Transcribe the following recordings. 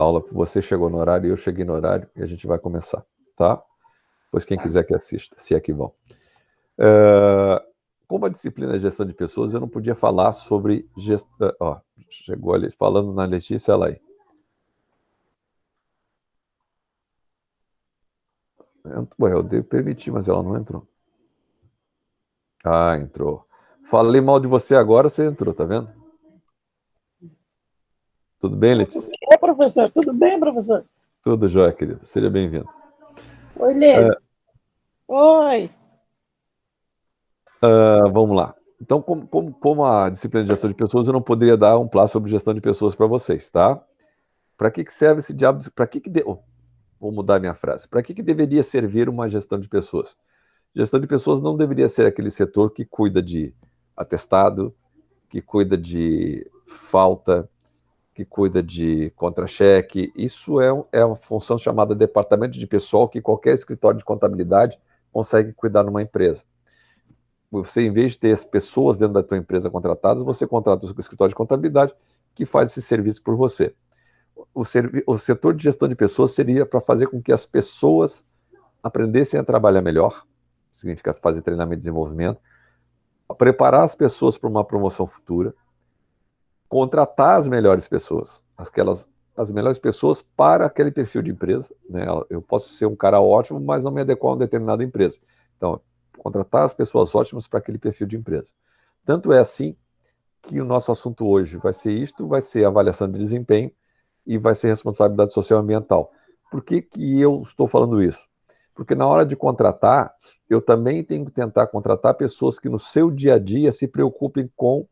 aula. Você chegou no horário e eu cheguei no horário e a gente vai começar, tá? Pois quem quiser que assista, se é que vão. Como a disciplina é gestão de pessoas, eu não podia falar sobre gestão. Ó, chegou ali, falando na Letícia, ela aí. Ué, eu dei permitir, mas ela não entrou. Ah, entrou. Falei mal de você agora, você entrou, tá vendo? Tudo bem, Letícia? É, professor, tudo bem, professor? Tudo jóia, querida. Seja bem-vindo. Oi, Lê. Oi. Vamos lá. Então, como a disciplina de gestão de pessoas, eu não poderia dar um plano sobre gestão de pessoas para vocês, tá? Para que serve esse diabo? Para vou mudar minha frase. Para que deveria servir uma gestão de pessoas? Gestão de pessoas não deveria ser aquele setor que cuida de atestado, que cuida de falta, que cuida de contra-cheque. Isso é uma função chamada departamento de pessoal que qualquer escritório de contabilidade consegue cuidar numa empresa. Você, em vez de ter as pessoas dentro da tua empresa contratadas, você contrata o escritório de contabilidade que faz esse serviço por você. O setor de gestão de pessoas seria para fazer com que as pessoas aprendessem a trabalhar melhor, significa fazer treinamento e desenvolvimento, preparar as pessoas para uma promoção futura, contratar as melhores pessoas, as melhores pessoas para aquele perfil de empresa. Né? Eu posso ser um cara ótimo, mas não me adequar a uma determinada empresa. Então, contratar as pessoas ótimas para aquele perfil de empresa. Tanto é assim que o nosso assunto hoje vai ser isto, vai ser avaliação de desempenho e vai ser responsabilidade social e ambiental. Por que eu estou falando isso? Porque na hora de contratar, eu também tenho que tentar contratar pessoas que no seu dia a dia se preocupem com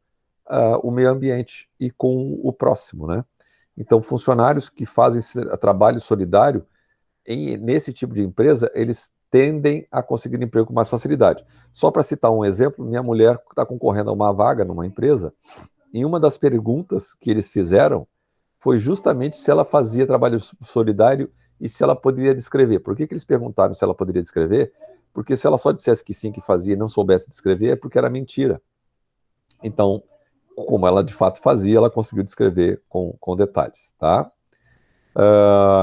o meio ambiente e com o próximo, né? Então, funcionários que fazem trabalho solidário nesse tipo de empresa, eles tendem a conseguir emprego com mais facilidade. Só para citar um exemplo, minha mulher está concorrendo a uma vaga numa empresa, e uma das perguntas que eles fizeram foi justamente se ela fazia trabalho solidário e se ela poderia descrever. Por que eles perguntaram se ela poderia descrever? Porque se ela só dissesse que sim, que fazia e não soubesse descrever, é porque era mentira. Então, como ela de fato fazia, ela conseguiu descrever com detalhes, tá?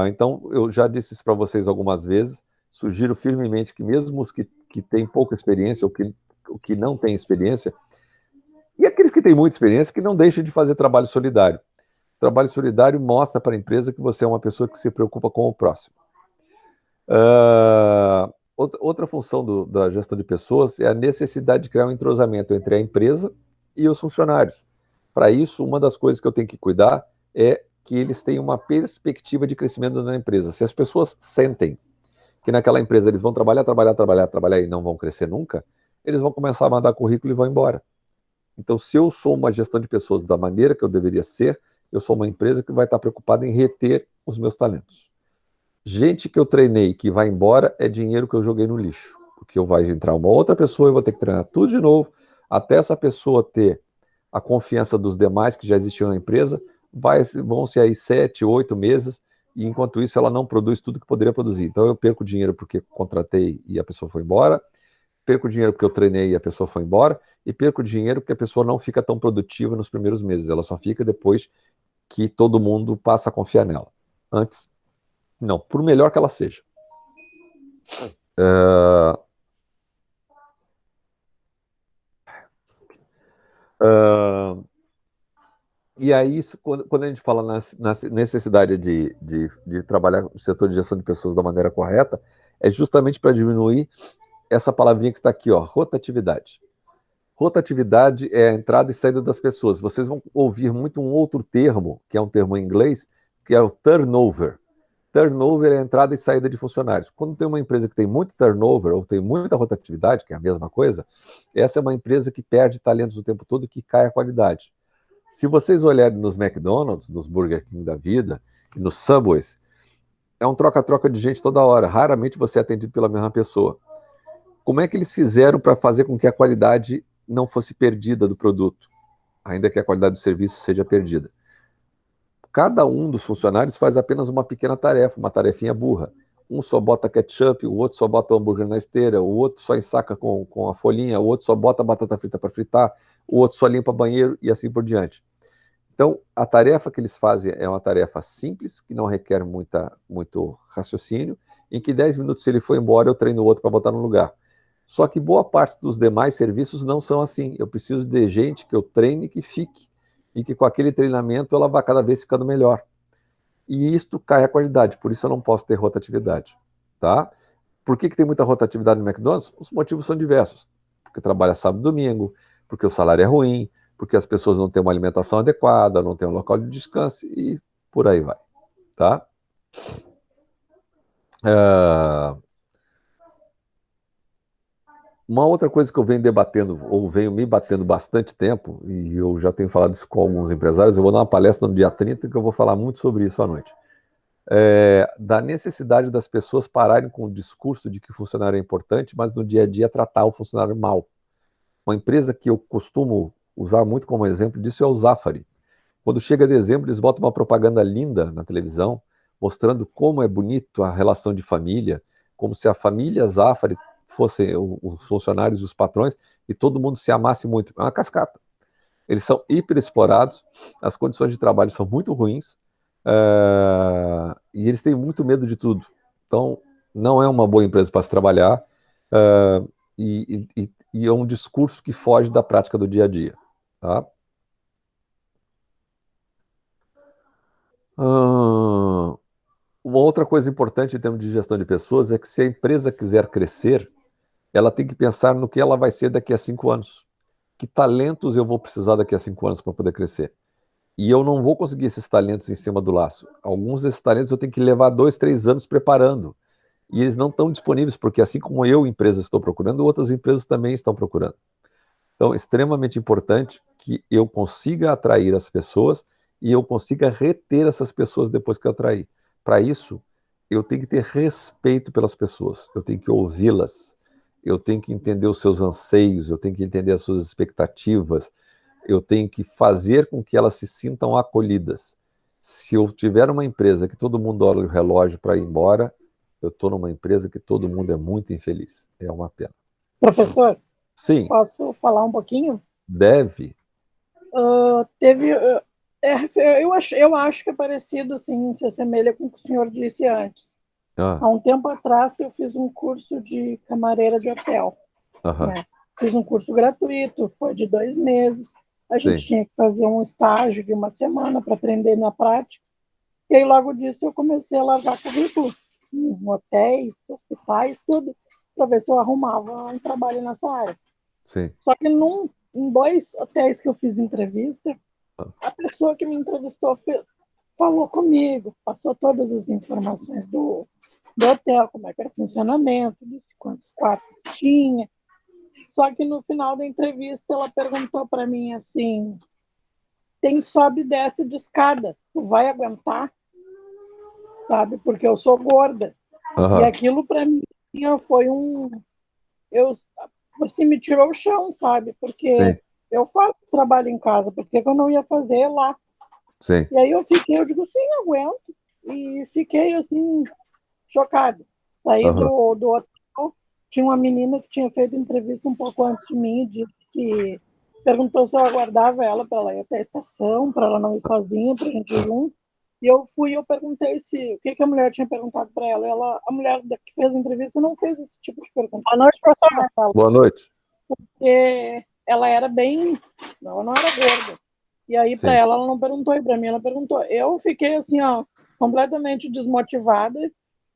Então, eu já disse isso para vocês algumas vezes, sugiro firmemente que mesmo os que têm pouca experiência ou que não têm experiência, e aqueles que têm muita experiência, que não deixem de fazer trabalho solidário. Trabalho solidário mostra para a empresa que você é uma pessoa que se preocupa com o próximo. Outra função da gestão de pessoas é a necessidade de criar um entrosamento entre a empresa e os funcionários. Para isso, uma das coisas que eu tenho que cuidar é que eles tenham uma perspectiva de crescimento na empresa. Se as pessoas sentem que naquela empresa eles vão trabalhar, trabalhar, trabalhar, trabalhar e não vão crescer nunca, eles vão começar a mandar currículo e vão embora. Então, se eu sou uma gestão de pessoas da maneira que eu deveria ser, eu sou uma empresa que vai estar preocupada em reter os meus talentos. Gente que eu treinei que vai embora é dinheiro que eu joguei no lixo, porque vai entrar uma outra pessoa e eu vou ter que treinar tudo de novo, até essa pessoa ter a confiança dos demais que já existiam na empresa, vão ser aí 7, 8 meses, e enquanto isso ela não produz tudo que poderia produzir. Então eu perco dinheiro porque contratei e a pessoa foi embora, perco dinheiro porque eu treinei e a pessoa foi embora, e perco dinheiro porque a pessoa não fica tão produtiva nos primeiros meses, ela só fica depois que todo mundo passa a confiar nela. Antes, não, por melhor que ela seja. Uh, uh, e aí, isso, quando a gente fala na necessidade de trabalhar no setor de gestão de pessoas da maneira correta, é justamente para diminuir essa palavrinha que está aqui, ó, rotatividade. Rotatividade é a entrada e saída das pessoas. Vocês vão ouvir muito um outro termo, que é um termo em inglês, que é o turnover. Turnover é a entrada e saída de funcionários. Quando tem uma empresa que tem muito turnover ou tem muita rotatividade, que é a mesma coisa, essa é uma empresa que perde talentos o tempo todo e que cai a qualidade. Se vocês olharem nos McDonald's, nos Burger King da vida, e nos Subways, é um troca-troca de gente toda hora. Raramente você é atendido pela mesma pessoa. Como é que eles fizeram para fazer com que a qualidade não fosse perdida do produto, ainda que a qualidade do serviço seja perdida? Cada um dos funcionários faz apenas uma pequena tarefa, uma tarefinha burra. Um só bota ketchup, o outro só bota o hambúrguer na esteira, o outro só ensaca com a folhinha, o outro só bota a batata frita para fritar, o outro só limpa banheiro e assim por diante. Então, a tarefa que eles fazem é uma tarefa simples, que não requer muito raciocínio, em que 10 minutos, se ele for embora, eu treino o outro para botar no lugar. Só que boa parte dos demais serviços não são assim. Eu preciso de gente que eu treine e que fique, e que com aquele treinamento ela vai cada vez ficando melhor. E isto cai a qualidade, por isso eu não posso ter rotatividade. Tá? Por que tem muita rotatividade no McDonald's? Os motivos são diversos. Porque trabalha sábado e domingo, porque o salário é ruim, porque as pessoas não têm uma alimentação adequada, não têm um local de descanso e por aí vai. Tá? Uma outra coisa que eu venho debatendo, ou venho me batendo bastante tempo, e eu já tenho falado isso com alguns empresários, eu vou dar uma palestra no dia 30 que eu vou falar muito sobre isso à noite. Da necessidade das pessoas pararem com o discurso de que o funcionário é importante, mas no dia a dia tratar o funcionário mal. Uma empresa que eu costumo usar muito como exemplo disso é o Zafari. Quando chega dezembro, eles botam uma propaganda linda na televisão, mostrando como é bonito a relação de família, como se a família Zafari fossem os funcionários, os patrões, e todo mundo se amasse muito. É uma cascata. Eles são hiper explorados, as condições de trabalho são muito ruins, e eles têm muito medo de tudo. Então, não é uma boa empresa para se trabalhar, e é um discurso que foge da prática do dia a dia. Tá? Uma outra coisa importante em termos de gestão de pessoas é que se a empresa quiser crescer, ela tem que pensar no que ela vai ser daqui a 5 anos. Que talentos eu vou precisar daqui a 5 anos para poder crescer? E eu não vou conseguir esses talentos em cima do laço. Alguns desses talentos eu tenho que levar 2, 3 anos preparando. E eles não estão disponíveis, porque assim como eu, empresa, estou procurando, outras empresas também estão procurando. Então, é extremamente importante que eu consiga atrair as pessoas e eu consiga reter essas pessoas depois que eu atrair. Para isso, eu tenho que ter respeito pelas pessoas, eu tenho que ouvi-las, eu tenho que entender os seus anseios, eu tenho que entender as suas expectativas, eu tenho que fazer com que elas se sintam acolhidas. Se eu tiver uma empresa que todo mundo olha o relógio para ir embora, eu estou numa empresa que todo mundo é muito infeliz. É uma pena. Professor, Sim, posso falar um pouquinho? deve. Teve. Eu acho que é parecido, sim, se assemelha com o que o senhor disse antes. Ah, Há um tempo atrás, eu fiz um curso de camareira de hotel, aham, né? Fiz um curso gratuito, foi de 2 meses. A gente sim. tinha que fazer um estágio de uma semana para aprender na prática. E aí, logo disso, eu comecei a largar currículo em hotéis, hospitais, tudo, para ver se eu arrumava um trabalho nessa área. Sim. Só que em 2 hotéis que eu fiz entrevista, Ah, a pessoa que me entrevistou falou comigo, passou todas as informações do hotel, como é que era o funcionamento, disse quantos quartos tinha. Só que no final da entrevista ela perguntou para mim assim: tem sobe e desce de escada, tu vai aguentar? Sabe? Porque eu sou gorda. E aham, aquilo para mim foi eu assim me tirou o chão, sabe? Porque sim, eu faço trabalho em casa, por que eu não ia fazer lá? sim. E aí eu digo, sim, aguento. E fiquei assim, chocada. Saí Aham, do hotel, tinha uma menina que tinha feito entrevista um pouco antes de mim, e disse que perguntou se eu aguardava ela para ela ir até a estação, para ela não ir sozinha, para a gente ir junto. E eu fui, eu perguntei se o que, que a mulher tinha perguntado para ela. A mulher que fez a entrevista não fez esse tipo de pergunta. Boa noite, professor. boa noite. Porque ela era bem, não, não era gorda. E aí para Sim. ela não perguntou e para mim ela perguntou. Eu fiquei assim, ó, completamente desmotivada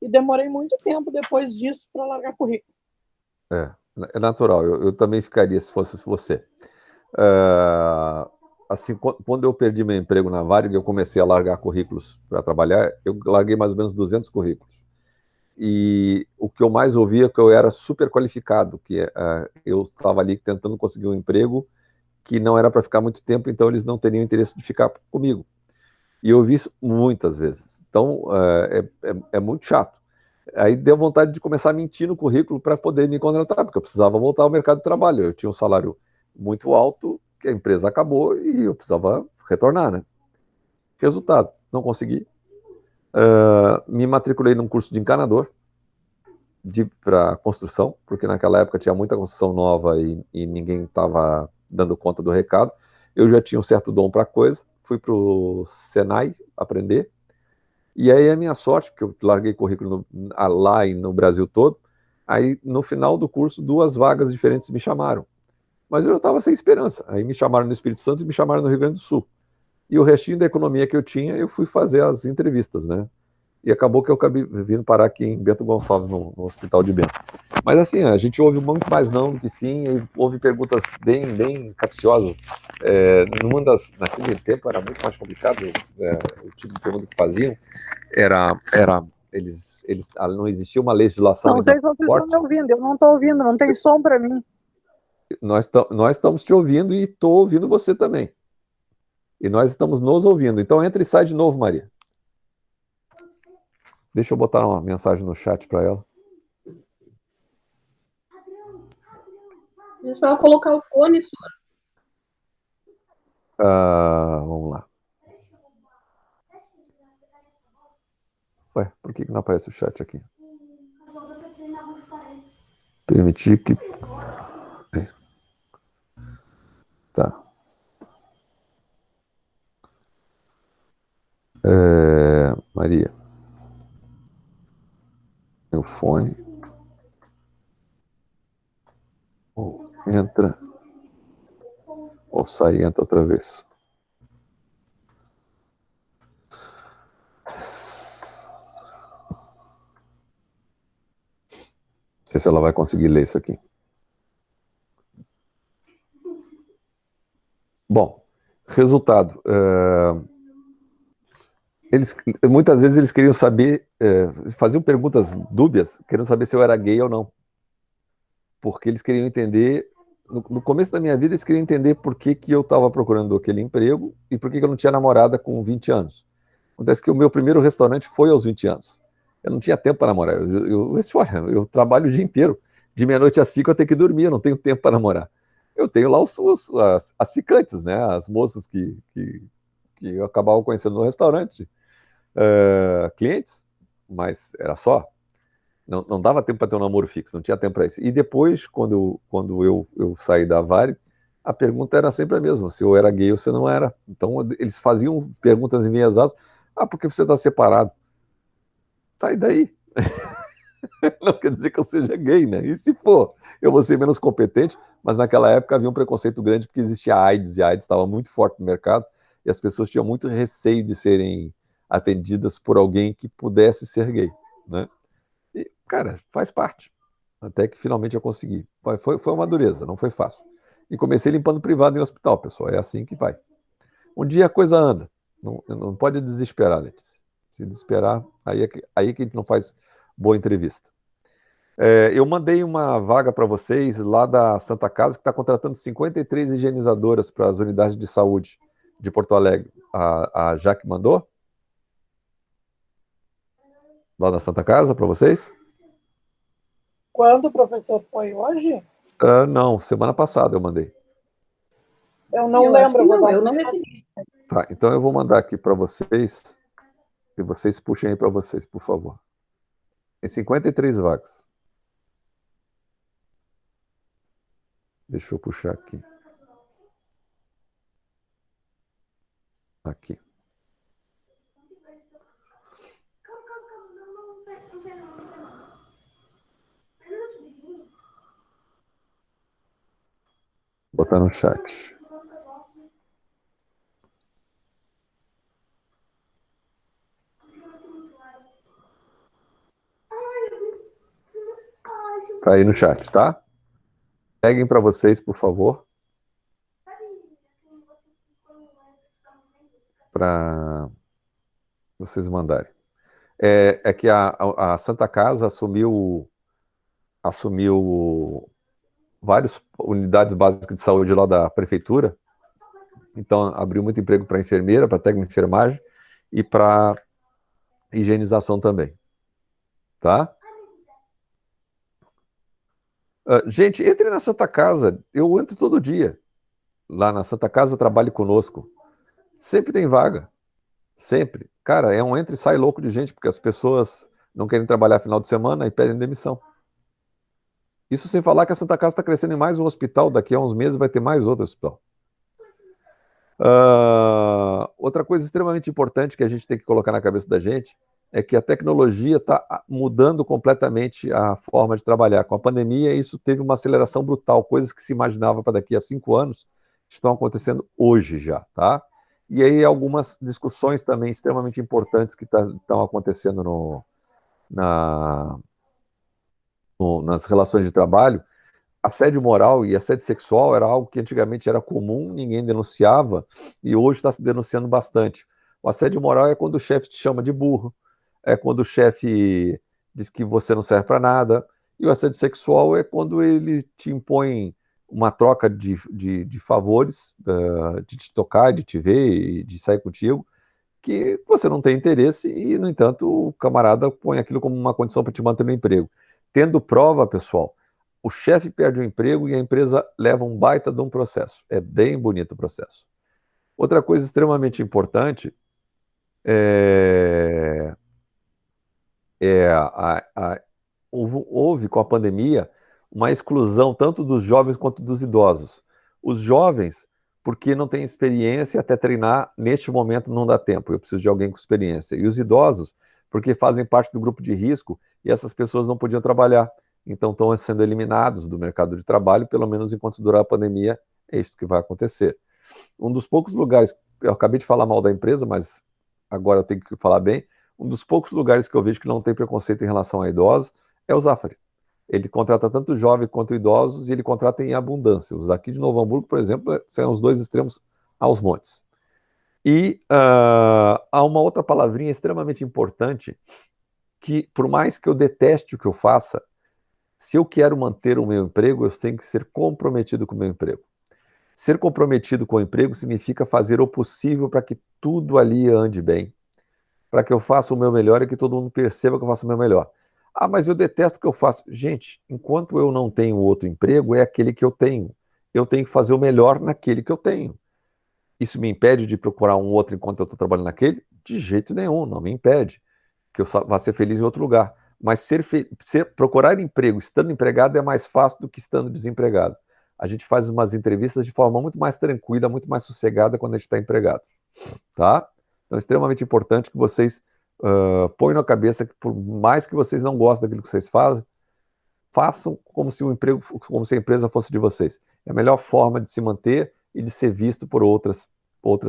e demorei muito tempo depois disso para largar currículo. É, é natural. Eu também ficaria se fosse você. Ah, assim, quando eu perdi meu emprego na Varig, eu comecei a largar currículos para trabalhar. Eu larguei mais ou menos 200 currículos. E o que eu mais ouvia é que eu era super qualificado, que eu estava ali tentando conseguir um emprego que não era para ficar muito tempo, então eles não teriam interesse de ficar comigo. E eu ouvi isso muitas vezes. Então, é muito chato. Aí deu vontade de começar a mentir no currículo para poder me contratar, porque eu precisava voltar ao mercado de trabalho. Eu tinha um salário muito alto, que a empresa acabou e eu precisava retornar, né? Resultado, não consegui. Me matriculei num curso de encanador para construção, porque naquela época tinha muita construção nova e ninguém estava dando conta do recado. Eu já tinha um certo dom para a coisa, fui para o Senai aprender. E aí a minha sorte, porque eu larguei currículo lá e no Brasil todo, aí no final do curso 2 vagas diferentes me chamaram. Mas eu estava sem esperança. Aí me chamaram no Espírito Santo e me chamaram no Rio Grande do Sul. E o restinho da economia que eu tinha, eu fui fazer as entrevistas, né? E acabou que eu acabei vindo parar aqui em Bento Gonçalves, no Hospital de Bento. Mas assim, a gente ouve muito mais não do que sim, e houve perguntas bem capciosas. Naquele tempo era muito mais complicado, o tipo de pergunta que faziam não existia uma legislação Não ainda sei se vocês estão forte. me ouvindo, eu não estou ouvindo, não tem som para mim. Nós estamos te ouvindo e estou ouvindo você também. E nós estamos nos ouvindo. Então entra e sai de novo, Maria. Deixa eu botar uma mensagem no chat para ela. Diz para ela colocar o fone, senhor. Vamos lá. Ué, por que não aparece o chat aqui? Permitir que... Tá. Maria. Meu fone. Entra. Ou sai e entra outra vez. Não sei se ela vai conseguir ler isso aqui. Bom, resultado. Muitas vezes eles queriam saber, faziam perguntas dúbias, querendo saber se eu era gay ou não. Porque eles queriam entender, no começo da minha vida, eles queriam entender por que eu estava procurando aquele emprego e por que eu não tinha namorada com 20 anos. Acontece que o meu primeiro restaurante foi aos 20 anos. Eu não tinha tempo para namorar. Eu trabalho o dia inteiro. De meia-noite às 5 eu tenho que dormir, eu não tenho tempo para namorar. Eu tenho lá as ficantes, né? As moças que eu acabava conhecendo no restaurante, clientes, mas era só. Não dava tempo para ter um namoro fixo, não tinha tempo para isso. E depois, quando eu saí da Varig, a pergunta era sempre a mesma, se eu era gay ou se eu não era. Então, eles faziam perguntas enviesadas. Por que você está separado? Tá, e daí? Não quer dizer que eu seja gay, né? E se for, eu vou ser menos competente, mas naquela época havia um preconceito grande porque existia AIDS, e a AIDS estava muito forte no mercado, e as pessoas tinham muito receio de serem atendidas por alguém que pudesse ser gay, né? E, cara, faz parte. Até que finalmente eu consegui. Foi uma dureza, não foi fácil. E comecei limpando privado em hospital, pessoal. É assim que vai. Um dia a coisa anda. Não pode desesperar, Letícia. Se desesperar, aí que a gente não faz boa entrevista. Eu mandei uma vaga para vocês lá da Santa Casa, que está contratando 53 higienizadoras para as unidades de saúde de Porto Alegre. A Jaque mandou? Lá na Santa Casa, para vocês? Quando o professor foi hoje? Não, semana passada eu mandei. Eu não lembro. Eu não recebi. Tá, então eu vou mandar aqui para vocês, e vocês puxem aí para vocês, por favor. Tem 53 vagas. Deixa eu puxar aqui. Aqui. Botar no chat. Tá aí no chat, tá? Peguem para vocês, por favor. Para vocês mandarem. É que a Santa Casa assumiu várias unidades básicas de saúde lá da prefeitura. Então, abriu muito emprego para enfermeira, para técnica de enfermagem e para higienização também. Tá? Gente, entre na Santa Casa. Eu entro todo dia. Lá na Santa Casa, trabalhe conosco. Sempre tem vaga. Sempre. Cara, é um entra e sai louco de gente, porque as pessoas não querem trabalhar final de semana e pedem demissão. Isso sem falar que a Santa Casa está crescendo em mais um hospital. Daqui a uns meses vai ter mais outro hospital. outra coisa extremamente importante que a gente tem que colocar na cabeça da gente é que a tecnologia está mudando completamente a forma de trabalhar. Com a pandemia, isso teve uma aceleração brutal. Coisas que se imaginava para daqui a 5 anos estão acontecendo hoje já, tá? E aí algumas discussões também extremamente importantes que estão acontecendo nas relações de trabalho. Assédio moral e assédio sexual era algo que antigamente era comum, ninguém denunciava, e hoje está se denunciando bastante. O assédio moral é quando o chefe te chama de burro, é quando o chefe diz que você não serve para nada, e o assédio sexual é quando ele te impõe uma troca de favores, de te tocar, de te ver, de sair contigo, que você não tem interesse e, no entanto, o camarada põe aquilo como uma condição para te manter no emprego. Tendo prova, pessoal, o chefe perde o emprego e a empresa leva um baita de um processo. É bem bonito o processo. Outra coisa extremamente importante houve com a pandemia uma exclusão tanto dos jovens quanto dos idosos. Os jovens, porque não têm experiência, até treinar, neste momento não dá tempo, eu preciso de alguém com experiência. E os idosos, porque fazem parte do grupo de risco e essas pessoas não podiam trabalhar. Então estão sendo eliminados do mercado de trabalho, pelo menos enquanto durar a pandemia, é isso que vai acontecer. Um dos poucos lugares, eu acabei de falar mal da empresa, mas agora eu tenho que falar bem, um dos poucos lugares que eu vejo que não tem preconceito em relação a idosos é o Zafari. Ele contrata tanto jovens quanto idosos e ele contrata em abundância. Os daqui de Novo Hamburgo, por exemplo, são os dois extremos aos montes. E há uma outra palavrinha extremamente importante que, por mais que eu deteste o que eu faça, se eu quero manter o meu emprego, eu tenho que ser comprometido com o meu emprego. Ser comprometido com o emprego significa fazer o possível para que tudo ali ande bem, para que eu faça o meu melhor e que todo mundo perceba que eu faço o meu melhor. Ah, mas eu detesto o que eu faço. Gente, enquanto eu não tenho outro emprego, é aquele que eu tenho. Eu tenho que fazer o melhor naquele que eu tenho. Isso me impede de procurar um outro enquanto eu estou trabalhando naquele? De jeito nenhum, não me impede. Que eu vá ser feliz em outro lugar. Mas procurar emprego estando empregado é mais fácil do que estando desempregado. A gente faz umas entrevistas de forma muito mais tranquila, muito mais sossegada quando a gente está empregado. Tá? Então é extremamente importante que vocês ponham na cabeça que por mais que vocês não gostem daquilo que vocês fazem, façam como se o emprego, como se a empresa fosse de vocês. É a melhor forma de se manter e de ser visto por outras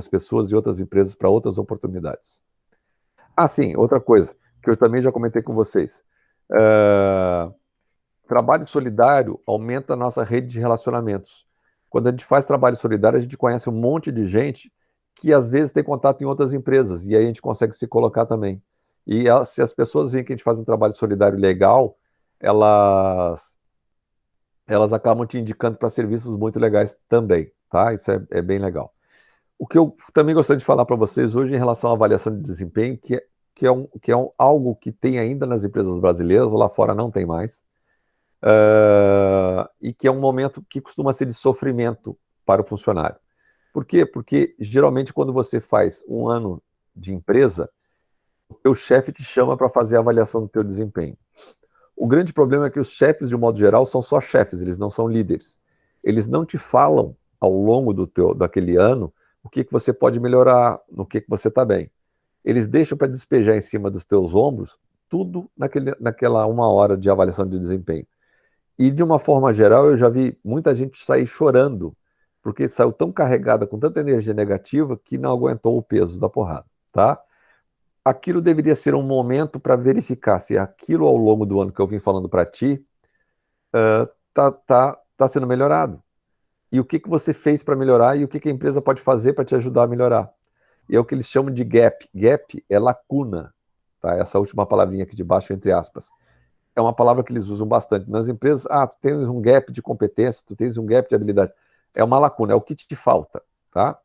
pessoas e outras empresas para outras oportunidades. Ah, sim, outra coisa que eu também já comentei com vocês. Trabalho solidário aumenta a nossa rede de relacionamentos. Quando a gente faz trabalho solidário, a gente conhece um monte de gente que às vezes tem contato em outras empresas, e aí a gente consegue se colocar também. E se as pessoas veem que a gente faz um trabalho solidário legal, elas acabam te indicando para serviços muito legais também, tá? Isso é bem legal. O que eu também gostaria de falar para vocês hoje em relação à avaliação de desempenho, que é algo que tem ainda nas empresas brasileiras, lá fora não tem mais, e que é um momento que costuma ser de sofrimento para o funcionário. Por quê? Porque geralmente quando você faz um ano de empresa, o teu chefe te chama para fazer a avaliação do teu desempenho. O grande problema é que os chefes, de um modo geral, são só chefes, eles não são líderes. Eles não te falam ao longo daquele ano o que você pode melhorar, no que você está bem. Eles deixam para despejar em cima dos teus ombros tudo naquela 1 hora de avaliação de desempenho. E, de uma forma geral, eu já vi muita gente sair chorando, porque saiu tão carregada, com tanta energia negativa, que não aguentou o peso da porrada, tá? Aquilo deveria ser um momento para verificar se aquilo ao longo do ano que eu vim falando para ti tá sendo melhorado. E o que você fez para melhorar e o que a empresa pode fazer para te ajudar a melhorar. E é o que eles chamam de gap. Gap é lacuna, tá? Essa última palavrinha aqui de baixo, entre aspas. É uma palavra que eles usam bastante nas empresas. Ah, tu tens um gap de competência, tu tens um gap de habilidade. É uma lacuna, é o que te falta, tá?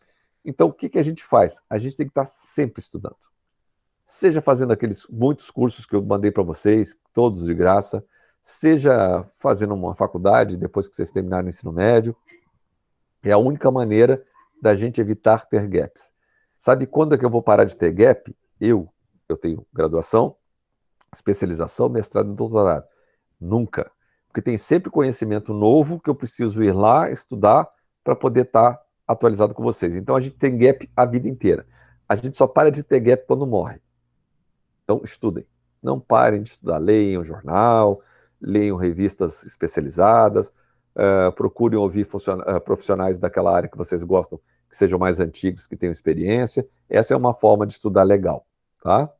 Então, o que a gente faz? A gente tem que estar sempre estudando. Seja fazendo aqueles muitos cursos que eu mandei para vocês, todos de graça, seja fazendo uma faculdade depois que vocês terminarem o ensino médio. É a única maneira da gente evitar ter gaps. Sabe quando é que eu vou parar de ter gap? Eu tenho graduação, especialização, mestrado e doutorado. Nunca. Porque tem sempre conhecimento novo que eu preciso ir lá estudar para poder estar atualizado com vocês. Então a gente tem gap a vida inteira. A gente só para de ter gap quando morre. Então, estudem. Não parem de estudar. Leiam jornal, leiam revistas especializadas, procurem ouvir profissionais daquela área que vocês gostam, que sejam mais antigos, que tenham experiência. Essa é uma forma de estudar legal, tá?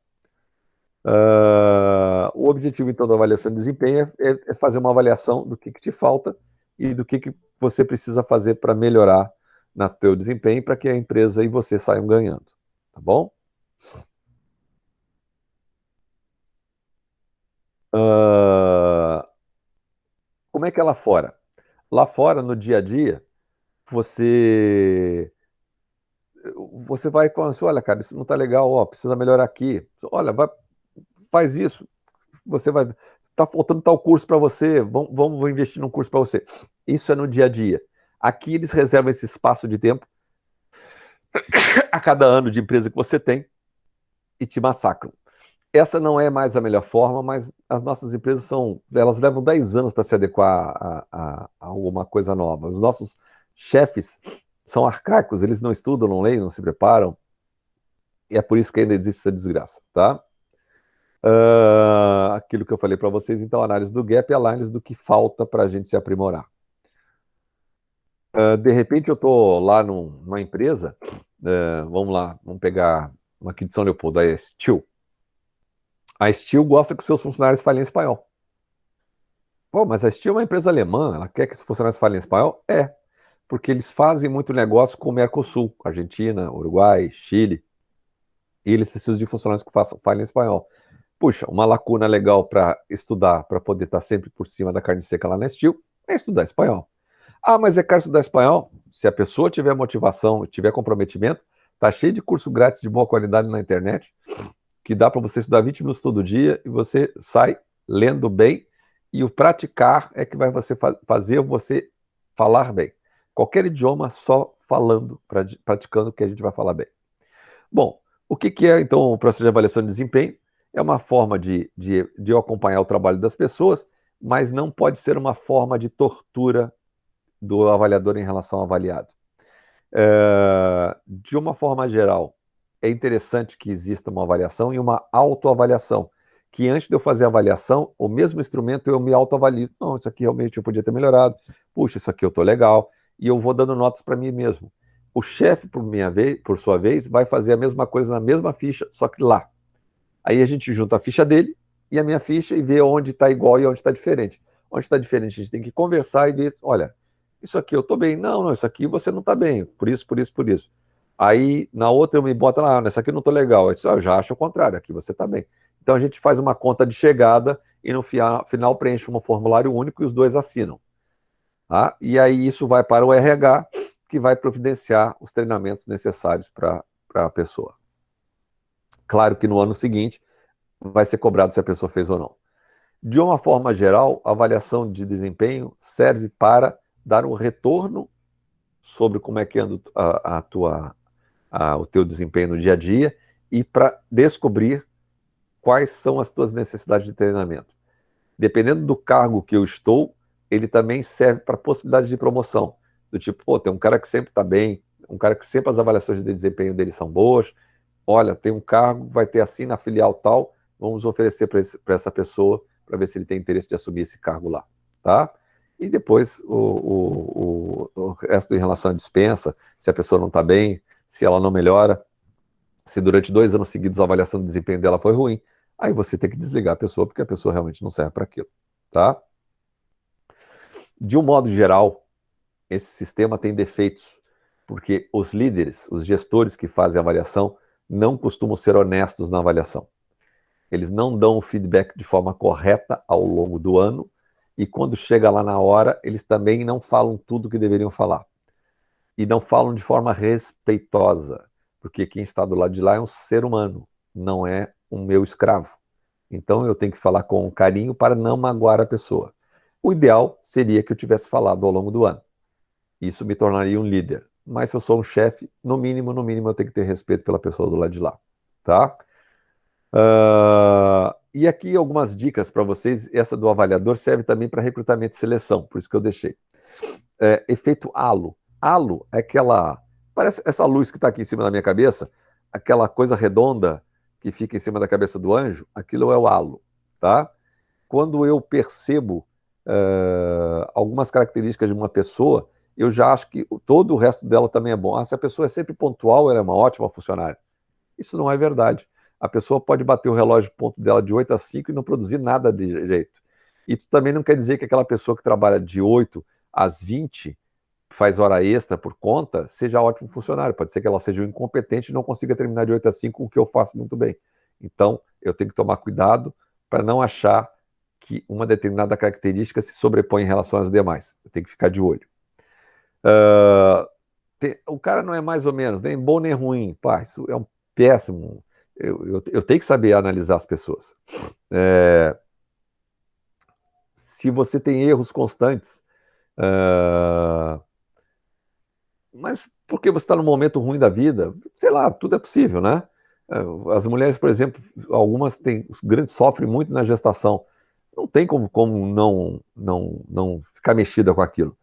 O objetivo, então, da avaliação de desempenho é fazer uma avaliação do que te falta e do que você precisa fazer para melhorar no teu desempenho, para que a empresa e você saiam ganhando, tá bom? Como é que é lá fora? Lá fora, no dia a dia, você vai com assim, olha, cara, isso não está legal, ó, precisa melhorar aqui. Olha, faz isso. Você vai, tá faltando tal curso para você, vamos investir num curso para você. Isso é no dia a dia. Aqui eles reservam esse espaço de tempo a cada ano de empresa que você tem e te massacram. Essa não é mais a melhor forma, mas as nossas empresas elas levam 10 anos para se adequar a alguma coisa nova. Os nossos chefes são arcaicos, eles não estudam, não leem, não se preparam, e é por isso que ainda existe essa desgraça, tá? Aquilo que eu falei para vocês, então, a análise do gap e a análise do que falta para a gente se aprimorar. De repente eu estou lá numa empresa, vamos lá, vamos pegar uma aqui de São Leopoldo, a Steel. A Steel gosta que os seus funcionários falem espanhol. Pô, mas a Steel é uma empresa alemã, ela quer que os funcionários falem espanhol? É, porque eles fazem muito negócio com o Mercosul, Argentina, Uruguai, Chile, e eles precisam de funcionários que falem espanhol. Puxa, uma lacuna legal para estudar, para poder estar sempre por cima da carne seca lá na Steel, é estudar espanhol. Ah, mas é caro estudar espanhol? Se a pessoa tiver motivação, tiver comprometimento, tá cheio de curso grátis de boa qualidade na internet, que dá para você estudar 20 minutos todo dia e você sai lendo bem, e o praticar é que vai fazer você falar bem. Qualquer idioma, só falando, praticando, que a gente vai falar bem. Bom, o que é, então, o processo de avaliação de desempenho? É uma forma de eu acompanhar o trabalho das pessoas, mas não pode ser uma forma de tortura do avaliador em relação ao avaliado. De uma forma geral, é interessante que exista uma avaliação e uma autoavaliação, que antes de eu fazer a avaliação, o mesmo instrumento eu me autoavalio. Não, isso aqui realmente eu podia ter melhorado. Puxa, isso aqui eu estou legal. E eu vou dando notas para mim mesmo. O chefe, por sua vez, vai fazer a mesma coisa na mesma ficha, só que lá. Aí a gente junta a ficha dele e a minha ficha e vê onde está igual e onde está diferente. Onde está diferente, a gente tem que conversar e ver, olha, isso aqui eu estou bem. Não, isso aqui você não está bem. Por isso, por isso, por isso. Aí, na outra, eu me boto lá, nessa aqui eu não estou legal. Eu já acho o contrário, aqui você está bem. Então, a gente faz uma conta de chegada e, no final, preenche um formulário único e os dois assinam. Tá? E aí, isso vai para o RH, que vai providenciar os treinamentos necessários para a pessoa. Claro que no ano seguinte, vai ser cobrado se a pessoa fez ou não. De uma forma geral, a avaliação de desempenho serve para dar um retorno sobre como é que anda o teu desempenho no dia a dia e para descobrir quais são as tuas necessidades de treinamento. Dependendo do cargo que eu estou, ele também serve para possibilidade de promoção. Do tipo, pô, tem um cara que sempre está bem, um cara que sempre as avaliações de desempenho dele são boas. Olha, tem um cargo, vai ter assim na filial tal, vamos oferecer para essa pessoa para ver se ele tem interesse de assumir esse cargo lá, tá? E depois o resto em relação à dispensa, se a pessoa não está bem, se ela não melhora, se durante 2 anos seguidos a avaliação de desempenho dela foi ruim, aí você tem que desligar a pessoa, porque a pessoa realmente não serve para aquilo, tá? De um modo geral, esse sistema tem defeitos, porque os líderes, os gestores que fazem a avaliação, não costumam ser honestos na avaliação. Eles não dão o feedback de forma correta ao longo do ano, e quando chega lá na hora, eles também não falam tudo o que deveriam falar. E não falam de forma respeitosa, porque quem está do lado de lá é um ser humano, não é um meu escravo. Então eu tenho que falar com carinho para não magoar a pessoa. O ideal seria que eu tivesse falado ao longo do ano. Isso me tornaria um líder. Mas se eu sou um chefe, no mínimo eu tenho que ter respeito pela pessoa do lado de lá. Tá? E aqui algumas dicas para vocês. Essa do avaliador serve também para recrutamento e seleção, por isso que eu deixei. Efeito halo. Halo é aquela... Parece essa luz que está aqui em cima da minha cabeça. aquela coisa redonda que fica em cima da cabeça do anjo, aquilo é o halo, tá? Quando eu percebo algumas características de uma pessoa, eu já acho que todo o resto dela também é bom. Se a pessoa é sempre pontual, ela é uma ótima funcionária. Isso não é verdade. A pessoa pode bater o relógio ponto dela de 8 a 5 e não produzir nada de jeito. Isso também não quer dizer que aquela pessoa que trabalha de 8 às 20, faz hora extra por conta, seja ótimo funcionário. Pode ser que ela seja um incompetente e não consiga terminar de 8 a 5, o que eu faço muito bem. Então, eu tenho que tomar cuidado para não achar que uma determinada característica se sobrepõe em relação às demais. Eu tenho que ficar de olho. O cara não é mais ou menos, nem bom nem ruim. Pá, isso é um péssimo. Eu tenho que saber analisar as pessoas. Se você tem erros constantes, mas porque você está num momento ruim da vida, sei lá, tudo é possível, né? As mulheres, por exemplo, algumas sofrem muito na gestação. Não tem como não ficar mexida com aquilo.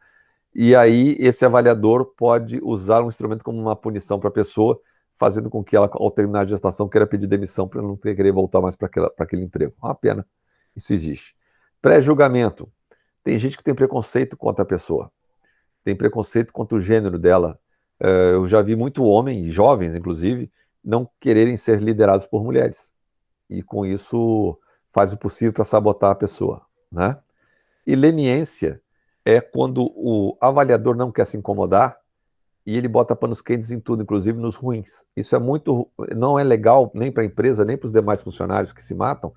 E aí, esse avaliador pode usar um instrumento como uma punição para a pessoa, fazendo com que ela, ao terminar a gestação, queira pedir demissão para não querer voltar mais para aquele emprego. Uma pena. Isso existe. Pré-julgamento. Tem gente que tem preconceito contra a pessoa. Tem preconceito contra o gênero dela. Eu já vi muito homem, jovens inclusive, não quererem ser liderados por mulheres. E com isso faz o possível para sabotar a pessoa, né? E leniência é quando o avaliador não quer se incomodar e ele bota panos quentes em tudo, inclusive nos ruins. Isso não é legal nem para a empresa, nem para os demais funcionários que se matam,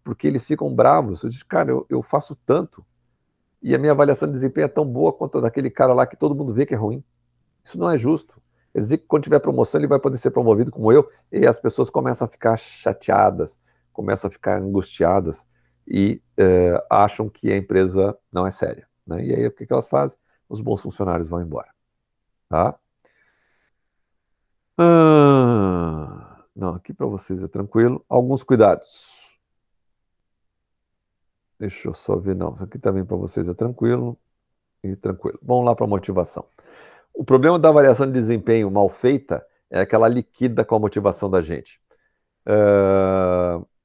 porque eles ficam bravos. Eu digo, cara, eu faço tanto e a minha avaliação de desempenho é tão boa quanto a daquele cara lá que todo mundo vê que é ruim. Isso não é justo. Quer dizer que quando tiver promoção ele vai poder ser promovido como eu, e as pessoas começam a ficar chateadas, começam a ficar angustiadas e acham que a empresa não é séria, né? E aí o que elas fazem? Os bons funcionários vão embora. Tá? Não, aqui para vocês é tranquilo. Alguns cuidados. Deixa eu só ver, não. Isso aqui também para vocês é tranquilo. E tranquilo. Vamos lá para a motivação. O problema da avaliação de desempenho mal feita é que ela liquida com a motivação da gente.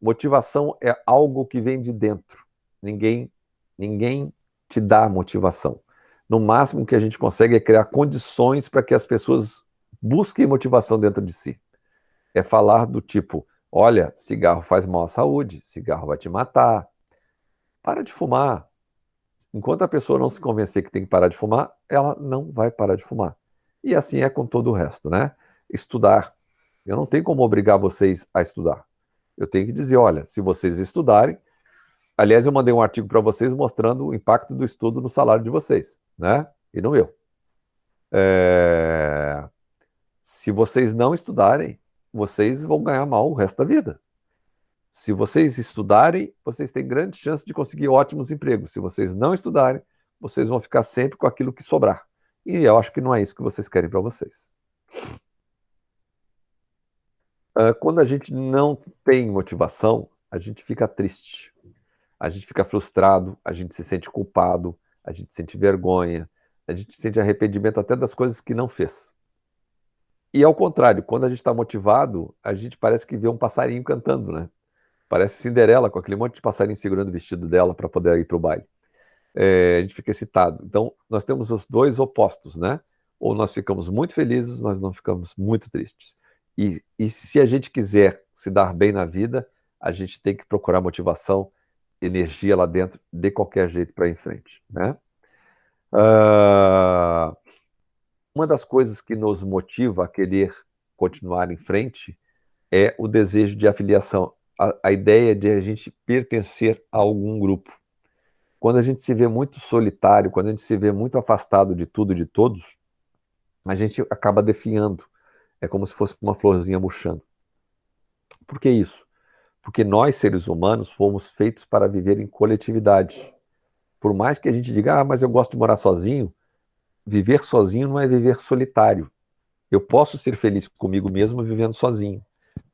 Motivação é algo que vem de dentro. Ninguém te dá motivação. No máximo que a gente consegue é criar condições para que as pessoas busquem motivação dentro de si. É falar do tipo, olha, cigarro faz mal à saúde, cigarro vai te matar, para de fumar. Enquanto a pessoa não se convencer que tem que parar de fumar, ela não vai parar de fumar. E assim é com todo o resto, né? Estudar. Eu não tenho como obrigar vocês a estudar. Eu tenho que dizer, olha, se vocês estudarem... Aliás, eu mandei um artigo para vocês mostrando o impacto do estudo no salário de vocês, né? E no meu. Se vocês não estudarem, vocês vão ganhar mal o resto da vida. Se vocês estudarem, vocês têm grande chance de conseguir ótimos empregos. Se vocês não estudarem, vocês vão ficar sempre com aquilo que sobrar. E eu acho que não é isso que vocês querem para vocês. Quando a gente não tem motivação, a gente fica triste. A gente fica frustrado, a gente se sente culpado, a gente sente vergonha, a gente sente arrependimento até das coisas que não fez. E ao contrário, quando a gente está motivado, a gente parece que vê um passarinho cantando, né? Parece Cinderela, com aquele monte de passarinho segurando o vestido dela para poder ir para o baile. A gente fica excitado. Então, nós temos os dois opostos, né? Ou nós ficamos muito felizes, nós não ficamos muito tristes. E se a gente quiser se dar bem na vida, a gente tem que procurar motivação, energia lá dentro, de qualquer jeito para ir em frente, né? Uma das coisas que nos motiva a querer continuar em frente é o desejo de afiliação, a ideia de a gente pertencer a algum grupo. Quando a gente se vê muito solitário, quando a gente se vê muito afastado de tudo e de todos, a gente acaba definhando. É como se fosse uma florzinha murchando. Por que isso? Porque nós, seres humanos, fomos feitos para viver em coletividade. Por mais que a gente diga, mas eu gosto de morar sozinho, viver sozinho não é viver solitário. Eu posso ser feliz comigo mesmo vivendo sozinho,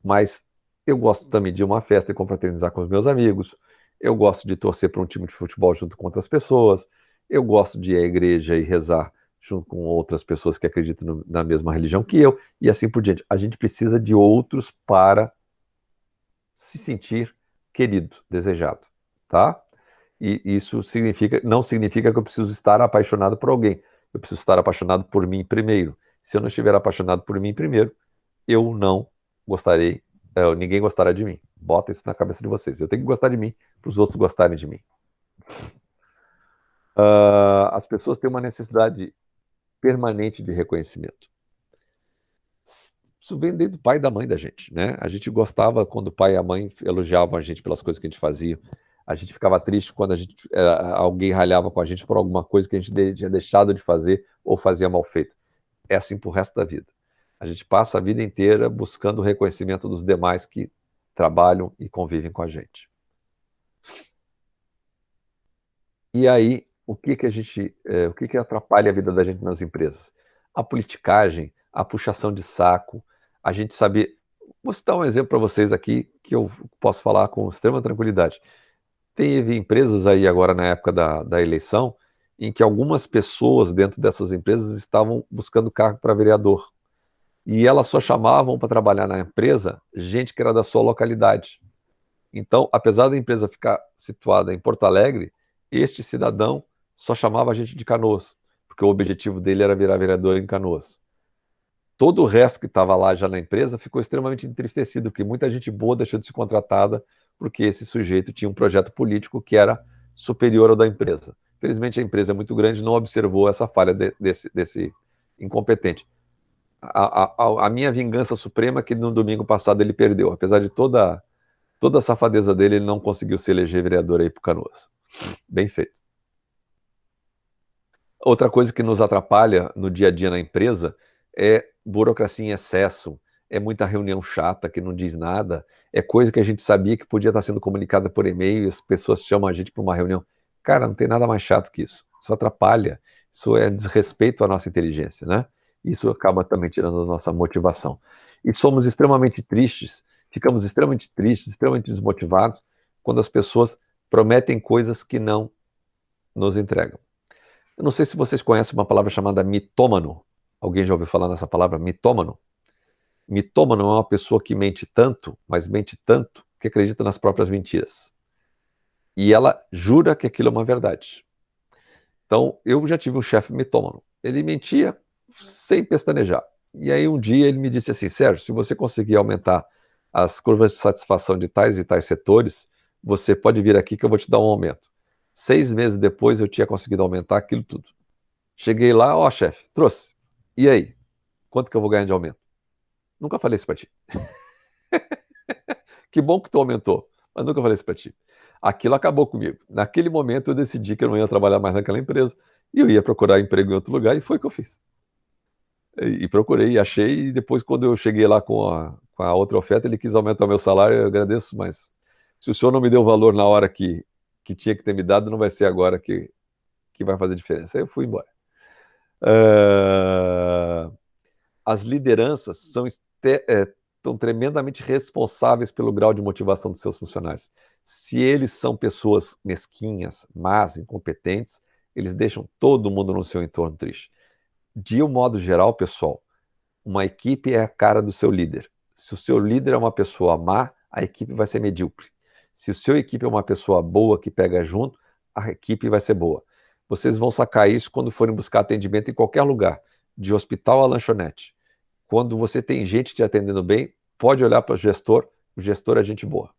mas eu gosto também de ir a uma festa e confraternizar com os meus amigos, eu gosto de torcer para um time de futebol junto com outras pessoas, eu gosto de ir à igreja e rezar junto com outras pessoas que acreditam na mesma religião que eu, e assim por diante. A gente precisa de outros para se sentir querido, desejado, tá? E isso não significa que eu preciso estar apaixonado por alguém. Eu preciso estar apaixonado por mim primeiro. Se eu não estiver apaixonado por mim primeiro, eu não gostarei, ninguém gostará de mim. Bota isso na cabeça de vocês. Eu tenho que gostar de mim para os outros gostarem de mim. As pessoas têm uma necessidade permanente de reconhecimento. Isso vem desde o pai e da mãe da gente, né? A gente gostava quando o pai e a mãe elogiavam a gente pelas coisas que a gente fazia. A gente ficava triste quando alguém ralhava com a gente por alguma coisa que a gente tinha deixado de fazer ou fazia mal feito. É assim pro resto da vida. A gente passa a vida inteira buscando o reconhecimento dos demais que trabalham e convivem com a gente. E aí, o que atrapalha a vida da gente nas empresas? A politicagem, a puxação de saco, a gente saber... Vou citar um exemplo para vocês aqui que eu posso falar com extrema tranquilidade. Teve empresas aí agora na época da eleição em que algumas pessoas dentro dessas empresas estavam buscando cargo para vereador. E elas só chamavam para trabalhar na empresa gente que era da sua localidade. Então, apesar da empresa ficar situada em Porto Alegre, este cidadão só chamava a gente de Canoas, porque o objetivo dele era virar vereador em Canoas. Todo o resto que estava lá já na empresa ficou extremamente entristecido, porque muita gente boa deixou de ser contratada porque esse sujeito tinha um projeto político que era superior ao da empresa. Felizmente a empresa é muito grande e não observou essa falha desse incompetente. A minha vingança suprema é que no domingo passado ele perdeu. Apesar de toda a safadeza dele, ele não conseguiu se eleger vereador aí pro Canoas. Bem feito. Outra coisa que nos atrapalha no dia a dia na empresa é burocracia em excesso, é muita reunião chata que não diz nada, é coisa que a gente sabia que podia estar sendo comunicada por e-mail e as pessoas chamam a gente para uma reunião. Cara, não tem nada mais chato que isso. Isso atrapalha, isso é desrespeito à nossa inteligência, né? Isso acaba também tirando a nossa motivação. E somos extremamente tristes, ficamos extremamente tristes, extremamente desmotivados quando as pessoas prometem coisas que não nos entregam. Eu não sei se vocês conhecem uma palavra chamada mitômano. Alguém já ouviu falar nessa palavra, mitômano? Mitômano é uma pessoa que mente tanto, mas mente tanto, que acredita nas próprias mentiras. E ela jura que aquilo é uma verdade. Então, eu já tive um chefe mitômano. Ele mentia sem pestanejar. E aí um dia ele me disse assim, Sérgio, se você conseguir aumentar as curvas de satisfação de tais e tais setores, você pode vir aqui que eu vou te dar um aumento. 6 meses depois eu tinha conseguido aumentar aquilo tudo. Cheguei lá, ó chefe, trouxe. E aí? Quanto que eu vou ganhar de aumento? Nunca falei isso pra ti. Que bom que tu aumentou, mas nunca falei isso pra ti. Aquilo acabou comigo. Naquele momento eu decidi que eu não ia trabalhar mais naquela empresa e eu ia procurar emprego em outro lugar e foi o que eu fiz. E procurei, e achei, e depois quando eu cheguei lá com a outra oferta, ele quis aumentar o meu salário, eu agradeço, mas se o senhor não me deu o valor na hora que tinha que ter me dado, não vai ser agora que vai fazer diferença. Aí eu fui embora. As lideranças estão tremendamente responsáveis pelo grau de motivação dos seus funcionários. Se eles são pessoas mesquinhas, más, incompetentes, eles deixam todo mundo no seu entorno triste. De um modo geral, pessoal, uma equipe é a cara do seu líder. Se o seu líder é uma pessoa má, a equipe vai ser medíocre. Se o seu equipe é uma pessoa boa que pega junto, a equipe vai ser boa. Vocês vão sacar isso quando forem buscar atendimento em qualquer lugar, de hospital a lanchonete. Quando você tem gente te atendendo bem, pode olhar para o gestor é gente boa.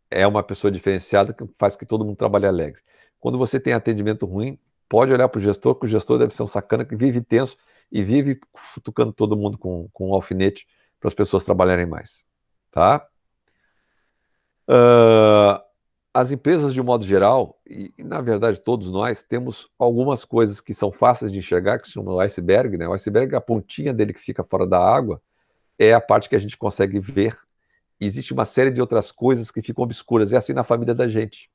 É uma pessoa diferenciada que faz que todo mundo trabalhe alegre. Quando você tem atendimento ruim, pode olhar para o gestor, que o gestor deve ser um sacana que vive tenso e vive futucando todo mundo com um alfinete para as pessoas trabalharem mais. Tá? As empresas, de um modo geral, e na verdade todos nós, temos algumas coisas que são fáceis de enxergar, que se chama o iceberg, né? O iceberg, a pontinha dele que fica fora da água, é a parte que a gente consegue ver. Existe uma série de outras coisas que ficam obscuras. É assim na família da gente.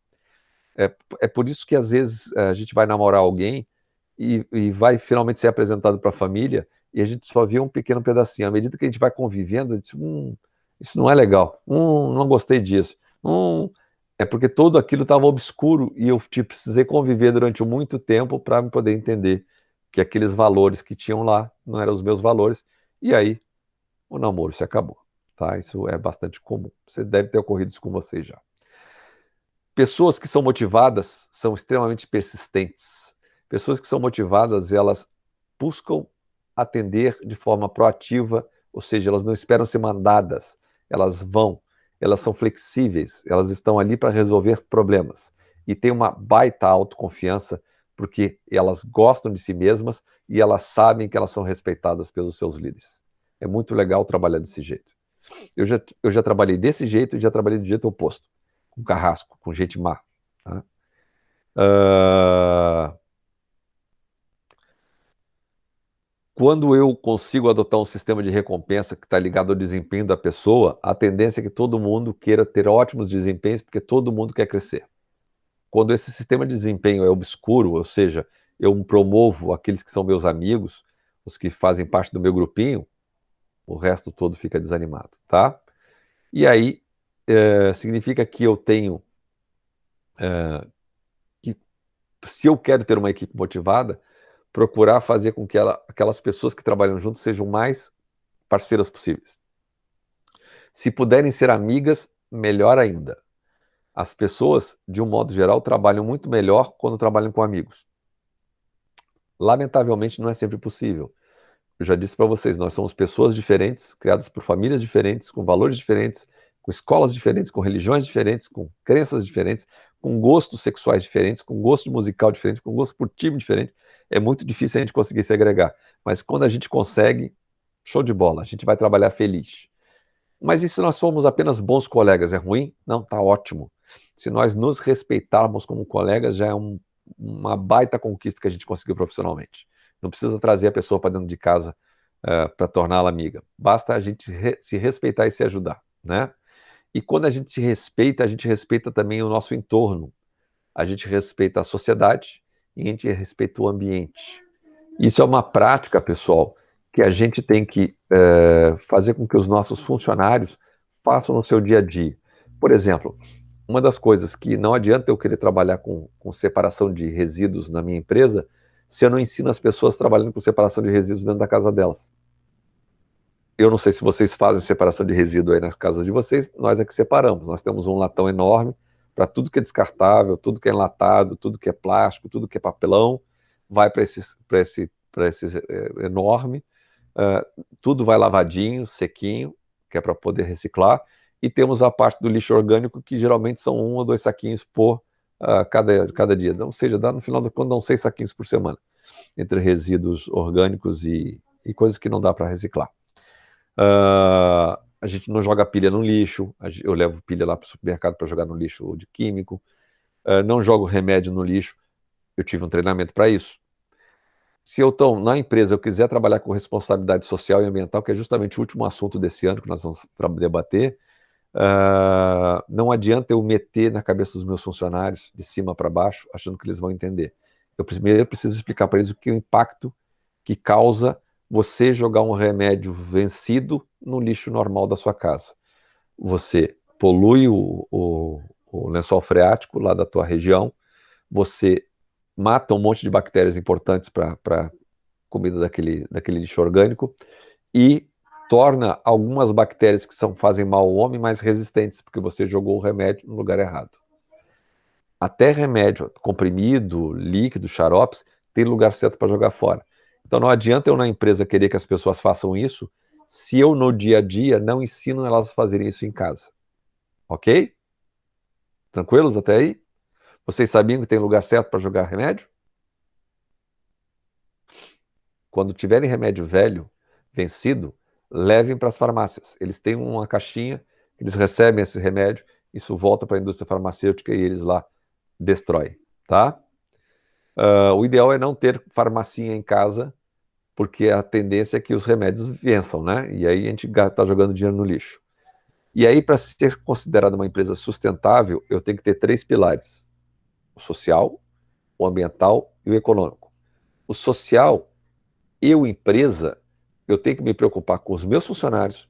É por isso que às vezes a gente vai namorar alguém e vai finalmente ser apresentado para a família e a gente só vê um pequeno pedacinho. À medida que a gente vai convivendo, a gente diz, isso não é legal, não gostei disso. É porque tudo aquilo estava obscuro e eu precisei conviver durante muito tempo para poder entender que aqueles valores que tinham lá não eram os meus valores, e aí o namoro se acabou, tá? Isso é bastante comum. Você deve ter ocorrido isso com vocês já. Pessoas que são motivadas são extremamente persistentes. Pessoas que são motivadas, elas buscam atender de forma proativa, ou seja, elas não esperam ser mandadas, elas vão, elas são flexíveis, elas estão ali para resolver problemas. E tem uma baita autoconfiança, porque elas gostam de si mesmas e elas sabem que elas são respeitadas pelos seus líderes. É muito legal trabalhar desse jeito. Eu já trabalhei desse jeito e já trabalhei do jeito oposto, com carrasco, com gente má. Tá? Quando eu consigo adotar um sistema de recompensa que está ligado ao desempenho da pessoa, a tendência é que todo mundo queira ter ótimos desempenhos, porque todo mundo quer crescer. Quando esse sistema de desempenho é obscuro, ou seja, eu promovo aqueles que são meus amigos, os que fazem parte do meu grupinho, o resto todo fica desanimado, tá? E aí, significa que eu tenho que, se eu quero ter uma equipe motivada, procurar fazer com que aquelas pessoas que trabalham juntos sejam mais parceiras possíveis. Se puderem ser amigas, melhor ainda. As pessoas, de um modo geral, trabalham muito melhor quando trabalham com amigos. Lamentavelmente, não é sempre possível. Eu já disse para vocês, nós somos pessoas diferentes, criadas por famílias diferentes, com valores diferentes, com escolas diferentes, com religiões diferentes, com crenças diferentes, com gostos sexuais diferentes, com gosto musical diferente, com gosto por time diferente. É muito difícil a gente conseguir se agregar. Mas quando a gente consegue, show de bola, a gente vai trabalhar feliz. Mas e se nós formos apenas bons colegas, é ruim? Não, tá ótimo. Se nós nos respeitarmos como colegas, já é uma baita conquista que a gente conseguiu profissionalmente. Não precisa trazer a pessoa para dentro de casa para torná-la amiga. Basta a gente se respeitar e se ajudar, né? E quando a gente respeita também o nosso entorno. A gente respeita a sociedade e a gente respeita o ambiente. Isso é uma prática, pessoal, que a gente tem que fazer com que os nossos funcionários façam no seu dia a dia. Por exemplo, uma das coisas que não adianta eu querer trabalhar com separação de resíduos na minha empresa se eu não ensino as pessoas trabalhando com separação de resíduos dentro da casa delas. Eu não sei se vocês fazem separação de resíduo aí nas casas de vocês, nós é que separamos. Nós temos um latão enorme para tudo que é descartável, tudo que é enlatado, tudo que é plástico, tudo que é papelão, vai para esse enorme, tudo vai lavadinho, sequinho, que é para poder reciclar, e temos a parte do lixo orgânico, que geralmente são 1 ou 2 saquinhos por cada dia. Ou seja, no final da conta, dão 6 saquinhos por semana, entre resíduos orgânicos e coisas que não dá para reciclar. A gente não joga pilha no lixo, eu levo pilha lá para o supermercado para jogar no lixo de químico, não jogo remédio no lixo, eu tive um treinamento para isso. Se eu estou na empresa, eu quiser trabalhar com responsabilidade social e ambiental, que é justamente o último assunto desse ano que nós vamos debater, não adianta eu meter na cabeça dos meus funcionários, de cima para baixo, achando que eles vão entender. Eu primeiro preciso explicar para eles o que é o impacto que causa você jogar um remédio vencido no lixo normal da sua casa. Você polui o lençol freático lá da tua região, você mata um monte de bactérias importantes para a comida daquele lixo orgânico e torna algumas bactérias que fazem mal ao homem mais resistentes, porque você jogou o remédio no lugar errado. Até remédio comprimido, líquido, xaropes, tem lugar certo para jogar fora. Então não adianta eu na empresa querer que as pessoas façam isso se eu no dia a dia não ensino elas a fazerem isso em casa. Ok? Tranquilos até aí? Vocês sabiam que tem lugar certo para jogar remédio? Quando tiverem remédio velho, vencido, levem para as farmácias. Eles têm uma caixinha, eles recebem esse remédio, isso volta para a indústria farmacêutica e eles lá destroem, tá? O ideal é não ter farmacinha em casa, porque a tendência é que os remédios vençam, né? E aí a gente está jogando dinheiro no lixo. E aí, para ser considerada uma empresa sustentável, eu tenho que ter 3 pilares: o social, o ambiental e o econômico. O social, empresa, eu tenho que me preocupar com os meus funcionários,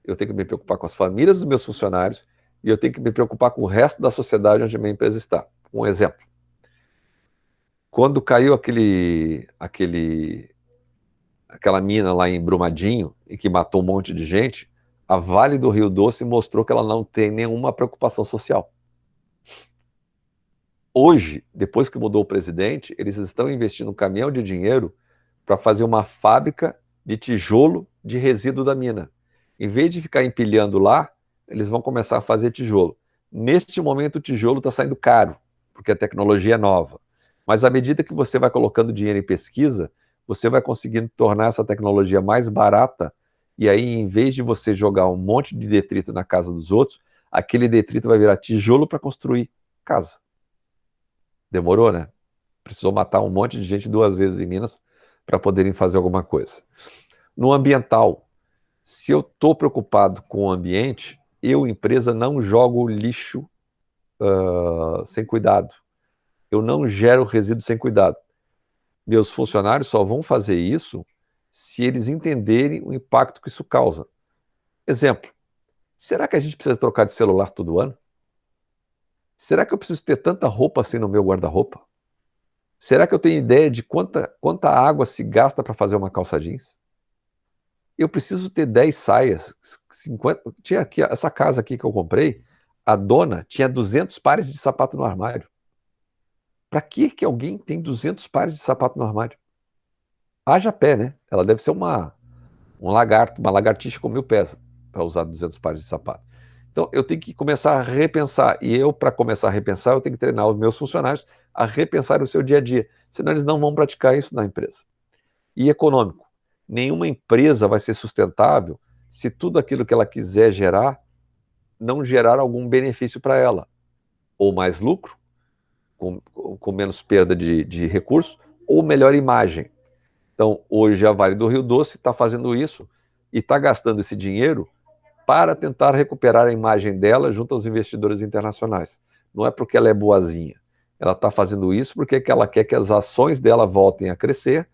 eu tenho que me preocupar com as famílias dos meus funcionários e eu tenho que me preocupar com o resto da sociedade onde a minha empresa está. Um exemplo. Quando caiu aquela mina lá em Brumadinho e que matou um monte de gente, a Vale do Rio Doce mostrou que ela não tem nenhuma preocupação social. Hoje, depois que mudou o presidente, eles estão investindo um caminhão de dinheiro para fazer uma fábrica de tijolo de resíduo da mina. Em vez de ficar empilhando lá, eles vão começar a fazer tijolo. Neste momento, o tijolo está saindo caro, porque a tecnologia é nova. Mas à medida que você vai colocando dinheiro em pesquisa, você vai conseguindo tornar essa tecnologia mais barata, e aí, em vez de você jogar um monte de detrito na casa dos outros, aquele detrito vai virar tijolo para construir casa. Demorou, né? Precisou matar um monte de gente 2 vezes em Minas para poderem fazer alguma coisa. No ambiental, se eu estou preocupado com o ambiente, eu, empresa, não jogo lixo sem cuidado. Eu não gero resíduo sem cuidado. Meus funcionários só vão fazer isso se eles entenderem o impacto que isso causa. Exemplo, será que a gente precisa trocar de celular todo ano? Será que eu preciso ter tanta roupa assim no meu guarda-roupa? Será que eu tenho ideia de quanta água se gasta para fazer uma calça jeans? Eu preciso ter 10 saias, 50. Tinha aqui, essa casa aqui que eu comprei, a dona tinha 200 pares de sapato no armário. Para que alguém tem 200 pares de sapato no armário? Haja pé, né? Ela deve ser um lagarto, uma lagartixa com 1000 pés para usar 200 pares de sapato. Então, eu tenho que começar a repensar. E eu, para começar a repensar, eu tenho que treinar os meus funcionários a repensar o seu dia a dia. Senão, eles não vão praticar isso na empresa. E econômico. Nenhuma empresa vai ser sustentável se tudo aquilo que ela quiser gerar não gerar algum benefício para ela. Ou mais lucro, com menos perda de recursos, ou melhor imagem. Então, hoje a Vale do Rio Doce está fazendo isso e está gastando esse dinheiro para tentar recuperar a imagem dela junto aos investidores internacionais. Não é porque ela é boazinha. Ela está fazendo isso porque ela quer que as ações dela voltem a crescer,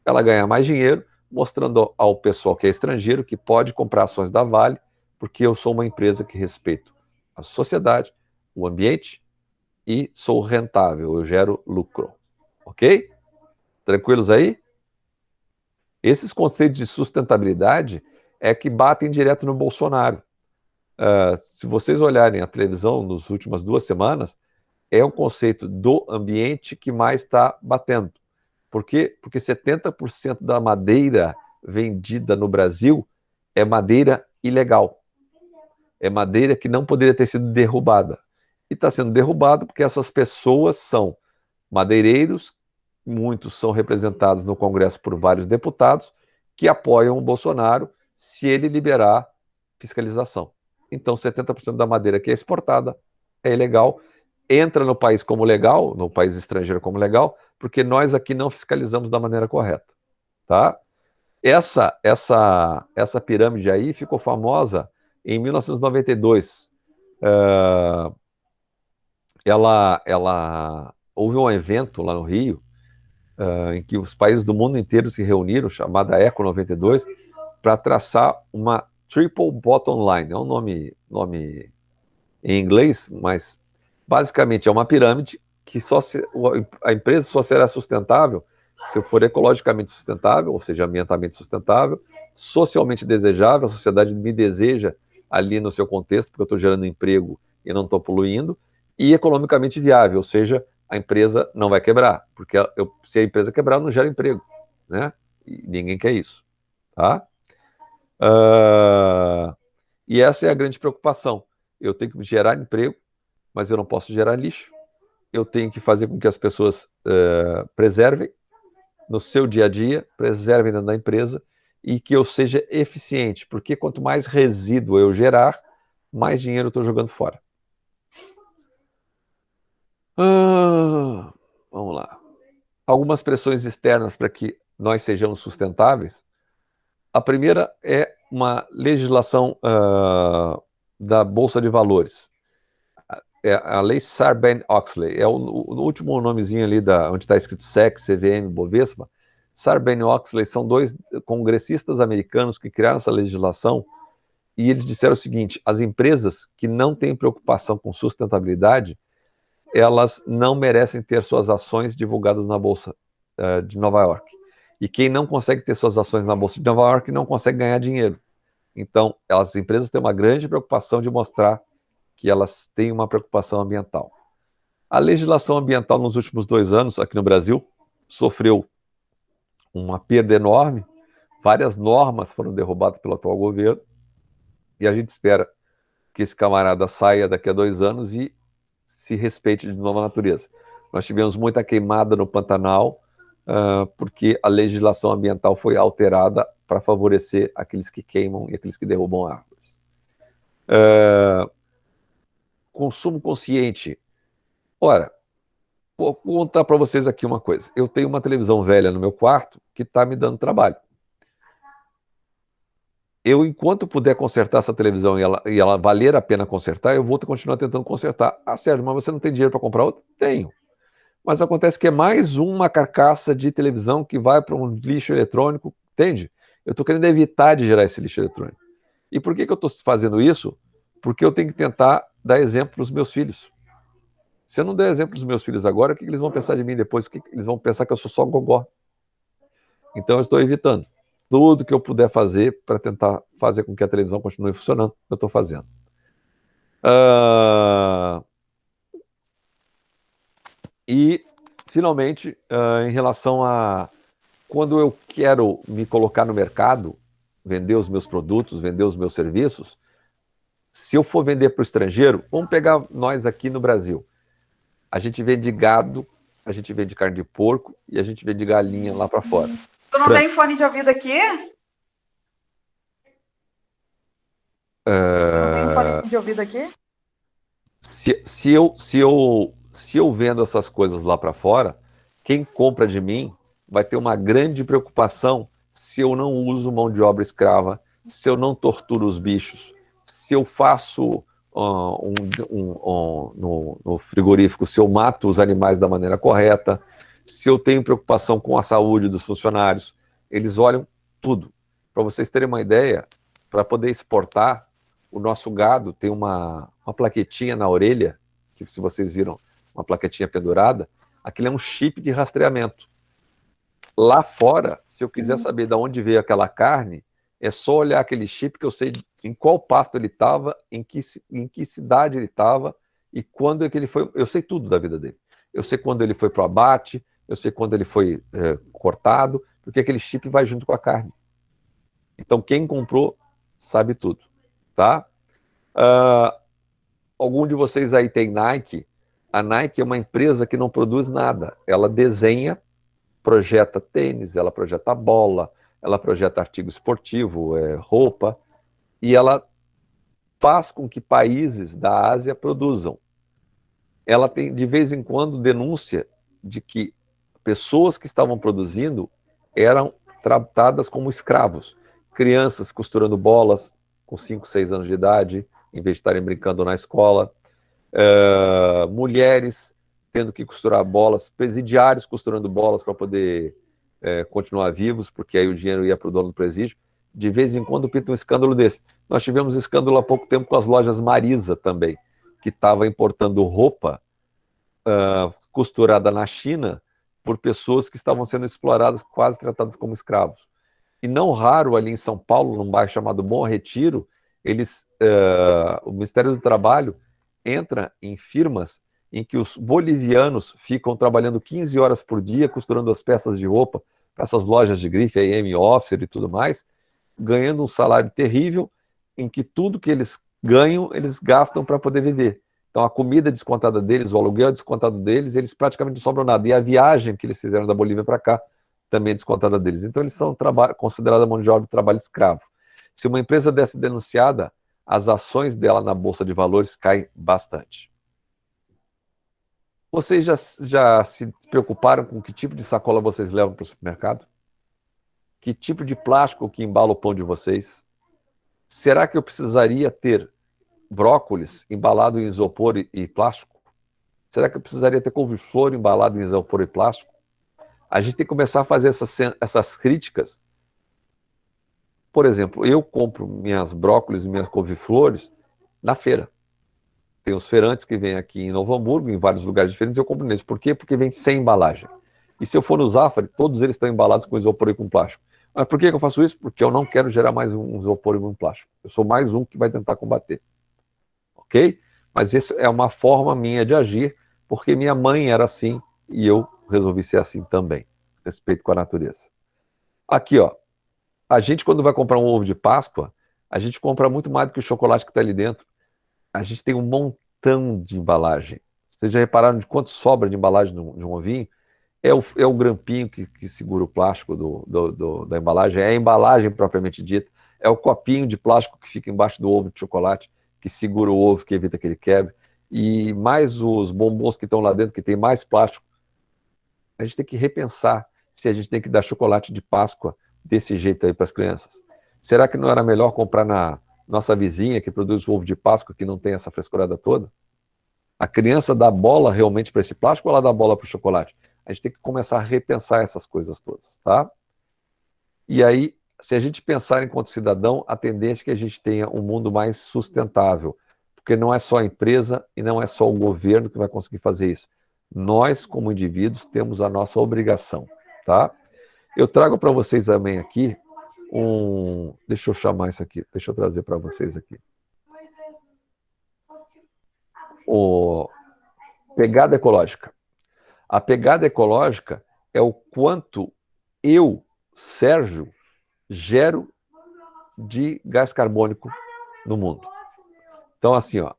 ela ganhar mais dinheiro, mostrando ao pessoal que é estrangeiro que pode comprar ações da Vale, porque eu sou uma empresa que respeito a sociedade, o ambiente e sou rentável, eu gero lucro. Ok? Tranquilos aí? Esses conceitos de sustentabilidade é que batem direto no Bolsonaro. Se vocês olharem a televisão nas últimas 2 semanas, é o conceito do ambiente que mais está batendo. Por quê? Porque 70% da madeira vendida no Brasil é madeira ilegal. É madeira que não poderia ter sido derrubada. E está sendo derrubada porque essas pessoas são madeireiros, muitos são representados no Congresso por vários deputados, que apoiam o Bolsonaro se ele liberar fiscalização. Então, 70% da madeira que é exportada é ilegal, entra no país como legal, no país estrangeiro como legal, porque nós aqui não fiscalizamos da maneira correta, tá? Essa pirâmide aí ficou famosa em 1992. Houve um evento lá no Rio, em que os países do mundo inteiro se reuniram, chamada Eco 92, para traçar uma triple bottom line. É um nome em inglês, mas basicamente é uma pirâmide que a empresa só será sustentável se for ecologicamente sustentável, ou seja, ambientalmente sustentável, socialmente desejável, a sociedade me deseja ali no seu contexto, porque eu estou gerando emprego e não estou poluindo, e economicamente viável, ou seja, a empresa não vai quebrar, porque se a empresa quebrar, não gera emprego, né? E ninguém quer isso, tá? E essa é a grande preocupação. Eu tenho que gerar emprego, mas eu não posso gerar lixo. Eu tenho que fazer com que as pessoas preservem no seu dia a dia, preservem dentro da empresa e que eu seja eficiente, porque quanto mais resíduo eu gerar, mais dinheiro eu estou jogando fora. Vamos lá. Algumas pressões externas para que nós sejamos sustentáveis. A primeira é uma legislação da Bolsa de Valores. É a lei Sarbanes-Oxley. É o último nomezinho ali onde está escrito SEC, CVM, Bovespa. Sarbanes-Oxley são 2 congressistas americanos que criaram essa legislação e eles disseram o seguinte: as empresas que não têm preocupação com sustentabilidade, elas não merecem ter suas ações divulgadas na Bolsa de Nova York. E quem não consegue ter suas ações na Bolsa de Nova York não consegue ganhar dinheiro. Então, as empresas têm uma grande preocupação de mostrar que elas têm uma preocupação ambiental. A legislação ambiental nos últimos 2 anos, aqui no Brasil, sofreu uma perda enorme. Várias normas foram derrubadas pelo atual governo. E a gente espera que esse camarada saia daqui a 2 anos e se respeite de novo a natureza. Nós tivemos muita queimada no Pantanal, porque a legislação ambiental foi alterada para favorecer aqueles que queimam e aqueles que derrubam árvores. Consumo consciente. Ora, vou contar para vocês aqui uma coisa. Eu tenho uma televisão velha no meu quarto que está me dando trabalho. Eu, enquanto puder consertar essa televisão e ela valer a pena consertar, eu vou continuar tentando consertar. Ah, Sérgio, mas você não tem dinheiro para comprar outra? Tenho. Mas acontece que é mais uma carcaça de televisão que vai para um lixo eletrônico, entende? Eu estou querendo evitar de gerar esse lixo eletrônico. E por que eu estou fazendo isso? Porque eu tenho que tentar dar exemplo para os meus filhos. Se eu não der exemplo para os meus filhos agora, o que eles vão pensar de mim depois? O que eles vão pensar que eu sou só gogó? Então eu estou evitando. Tudo que eu puder fazer para tentar fazer com que a televisão continue funcionando, eu estou fazendo. E, finalmente, em relação a quando eu quero me colocar no mercado, vender os meus produtos, vender os meus serviços, se eu for vender para o estrangeiro, vamos pegar nós aqui no Brasil. A gente vende gado, a gente vende carne de porco e a gente vende galinha lá para fora. Tu não tem fone de ouvido aqui? Não tem fone de ouvido aqui? Se eu vendo essas coisas lá para fora, quem compra de mim vai ter uma grande preocupação se eu não uso mão de obra escrava, se eu não torturo os bichos, se eu faço no frigorífico, se eu mato os animais da maneira correta, se eu tenho preocupação com a saúde dos funcionários. Eles olham tudo. Para vocês terem uma ideia, para poder exportar, o nosso gado tem uma plaquetinha na orelha, que se vocês viram, uma plaquetinha pendurada, aquilo é um chip de rastreamento. Lá fora, se eu quiser saber de onde veio aquela carne, é só olhar aquele chip que eu sei em qual pasto ele estava, em que cidade ele estava e quando é que ele foi. Eu sei tudo da vida dele. Eu sei quando ele foi para o abate, eu sei quando ele foi cortado, porque aquele chip vai junto com a carne. Então, quem comprou sabe tudo, tá? Algum de vocês aí tem Nike? A Nike é uma empresa que não produz nada. Ela desenha, projeta tênis, ela projeta bola, ela projeta artigo esportivo, roupa, e ela faz com que países da Ásia produzam. Ela tem, de vez em quando, denúncia de que pessoas que estavam produzindo eram tratadas como escravos. Crianças costurando bolas com 5, 6 anos de idade, em vez de estarem brincando na escola. Mulheres tendo que costurar bolas, presidiários costurando bolas para poder continuar vivos, porque aí o dinheiro ia para o dono do presídio. De vez em quando pinta um escândalo desse. Nós tivemos escândalo há pouco tempo com as lojas Marisa também, que estava importando roupa costurada na China por pessoas que estavam sendo exploradas, quase tratadas como escravos. E não raro ali em São Paulo, num bairro chamado Bom Retiro, o Ministério do Trabalho entra em firmas em que os bolivianos ficam trabalhando 15 horas por dia costurando as peças de roupa para essas lojas de grife, AM Officer e tudo mais, ganhando um salário terrível, em que tudo que eles ganham, eles gastam para poder viver. Então a comida descontada deles, o aluguel descontado deles, eles praticamente não sobram nada. E a viagem que eles fizeram da Bolívia para cá também é descontada deles. Então eles são considerados mão de obra de trabalho escravo. Se uma empresa dessa é denunciada, as ações dela na Bolsa de Valores caem bastante. Vocês já se preocuparam com que tipo de sacola vocês levam para o supermercado? Que tipo de plástico que embala o pão de vocês? Será que eu precisaria ter brócolis embalado em isopor e plástico? Será que eu precisaria ter couve-flor embalado em isopor e plástico? A gente tem que começar a fazer essas críticas. Por exemplo, eu compro minhas brócolis e minhas couve-flores na feira. Tem os feirantes que vêm aqui em Novo Hamburgo, em vários lugares diferentes, eu compro neles. Por quê? Porque vem sem embalagem. E se eu for no Zafari, todos eles estão embalados com isopor e com plástico. Mas por que eu faço isso? Porque eu não quero gerar mais um isopor e um plástico. Eu sou mais um que vai tentar combater. Ok? Mas isso é uma forma minha de agir, porque minha mãe era assim e eu resolvi ser assim também. Respeito com a natureza. Aqui, ó. A gente, quando vai comprar um ovo de Páscoa, a gente compra muito mais do que o chocolate que está ali dentro. A gente tem um montão de embalagem. Vocês já repararam de quanto sobra de embalagem de um ovinho? É o grampinho que segura o plástico da embalagem, é a embalagem propriamente dita, é o copinho de plástico que fica embaixo do ovo de chocolate, que segura o ovo, que evita que ele quebre, e mais os bombons que estão lá dentro, que tem mais plástico. A gente tem que repensar se a gente tem que dar chocolate de Páscoa desse jeito aí para as crianças. Será que não era melhor comprar na nossa vizinha, que produz ovo de Páscoa, que não tem essa frescurada toda? A criança dá bola realmente para esse plástico ou ela dá bola para o chocolate? A gente tem que começar a repensar essas coisas todas, tá? E aí, se a gente pensar enquanto cidadão, a tendência é que a gente tenha um mundo mais sustentável, porque não é só a empresa e não é só o governo que vai conseguir fazer isso. Nós, como indivíduos, temos a nossa obrigação, tá? Eu trago para vocês também aqui deixa eu chamar isso aqui, deixa eu trazer para vocês aqui. Pegada ecológica. A pegada ecológica é o quanto eu, Sérgio, gero de gás carbônico no mundo. Então, assim, ó,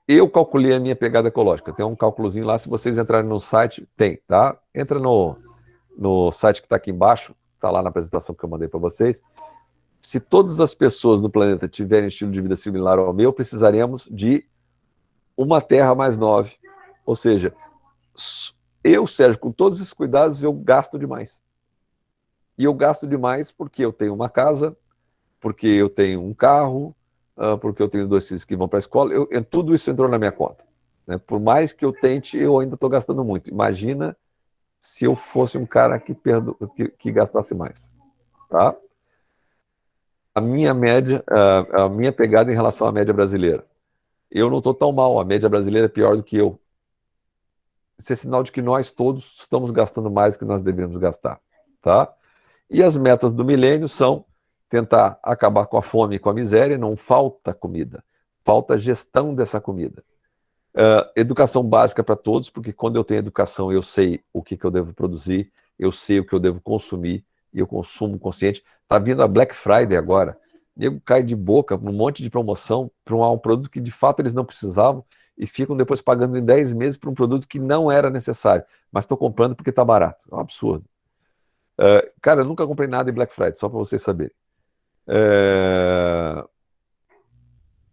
eu calculei a minha pegada ecológica. Tem um cálculozinho lá, se vocês entrarem no site, tem, tá? Entra no site que está aqui embaixo, está lá na apresentação que eu mandei para vocês. Se todas as pessoas no planeta tiverem estilo de vida similar ao meu, precisaremos de uma Terra mais 9. Ou seja, eu, Sérgio, com todos esses cuidados, eu gasto demais. E eu gasto demais porque eu tenho uma casa, porque eu tenho um carro, porque eu tenho 2 filhos que vão para a escola. Tudo isso entrou na minha conta, né? Por mais que eu tente, eu ainda estou gastando muito. Imagina se eu fosse um cara que gastasse mais. Tá? A minha média, a minha pegada em relação à média brasileira. Eu não estou tão mal, a média brasileira é pior do que eu. Isso é sinal de que nós todos estamos gastando mais do que nós deveríamos gastar. Tá? E as metas do milênio são tentar acabar com a fome e com a miséria. Não falta comida, falta gestão dessa comida. Educação básica para todos, porque quando eu tenho educação eu sei o que eu devo produzir, eu sei o que eu devo consumir, e eu consumo consciente. Está vindo a Black Friday agora, o nego cai de boca num monte de promoção para um produto que de fato eles não precisavam e ficam depois pagando em 10 meses para um produto que não era necessário, mas estou comprando porque está barato. É um absurdo. Cara, eu nunca comprei nada em Black Friday, só para vocês saberem.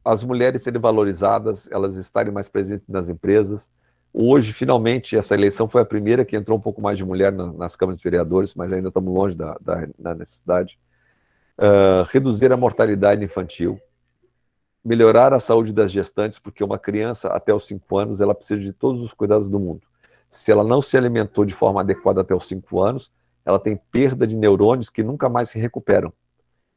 As mulheres serem valorizadas, elas estarem mais presentes nas empresas. Hoje, finalmente, essa eleição foi a primeira que entrou um pouco mais de mulher nas câmaras de vereadores, mas ainda estamos longe da necessidade. Reduzir a mortalidade infantil. Melhorar a saúde das gestantes, porque uma criança até os 5 anos, ela precisa de todos os cuidados do mundo. Se ela não se alimentou de forma adequada até os 5 anos, ela tem perda de neurônios que nunca mais se recuperam.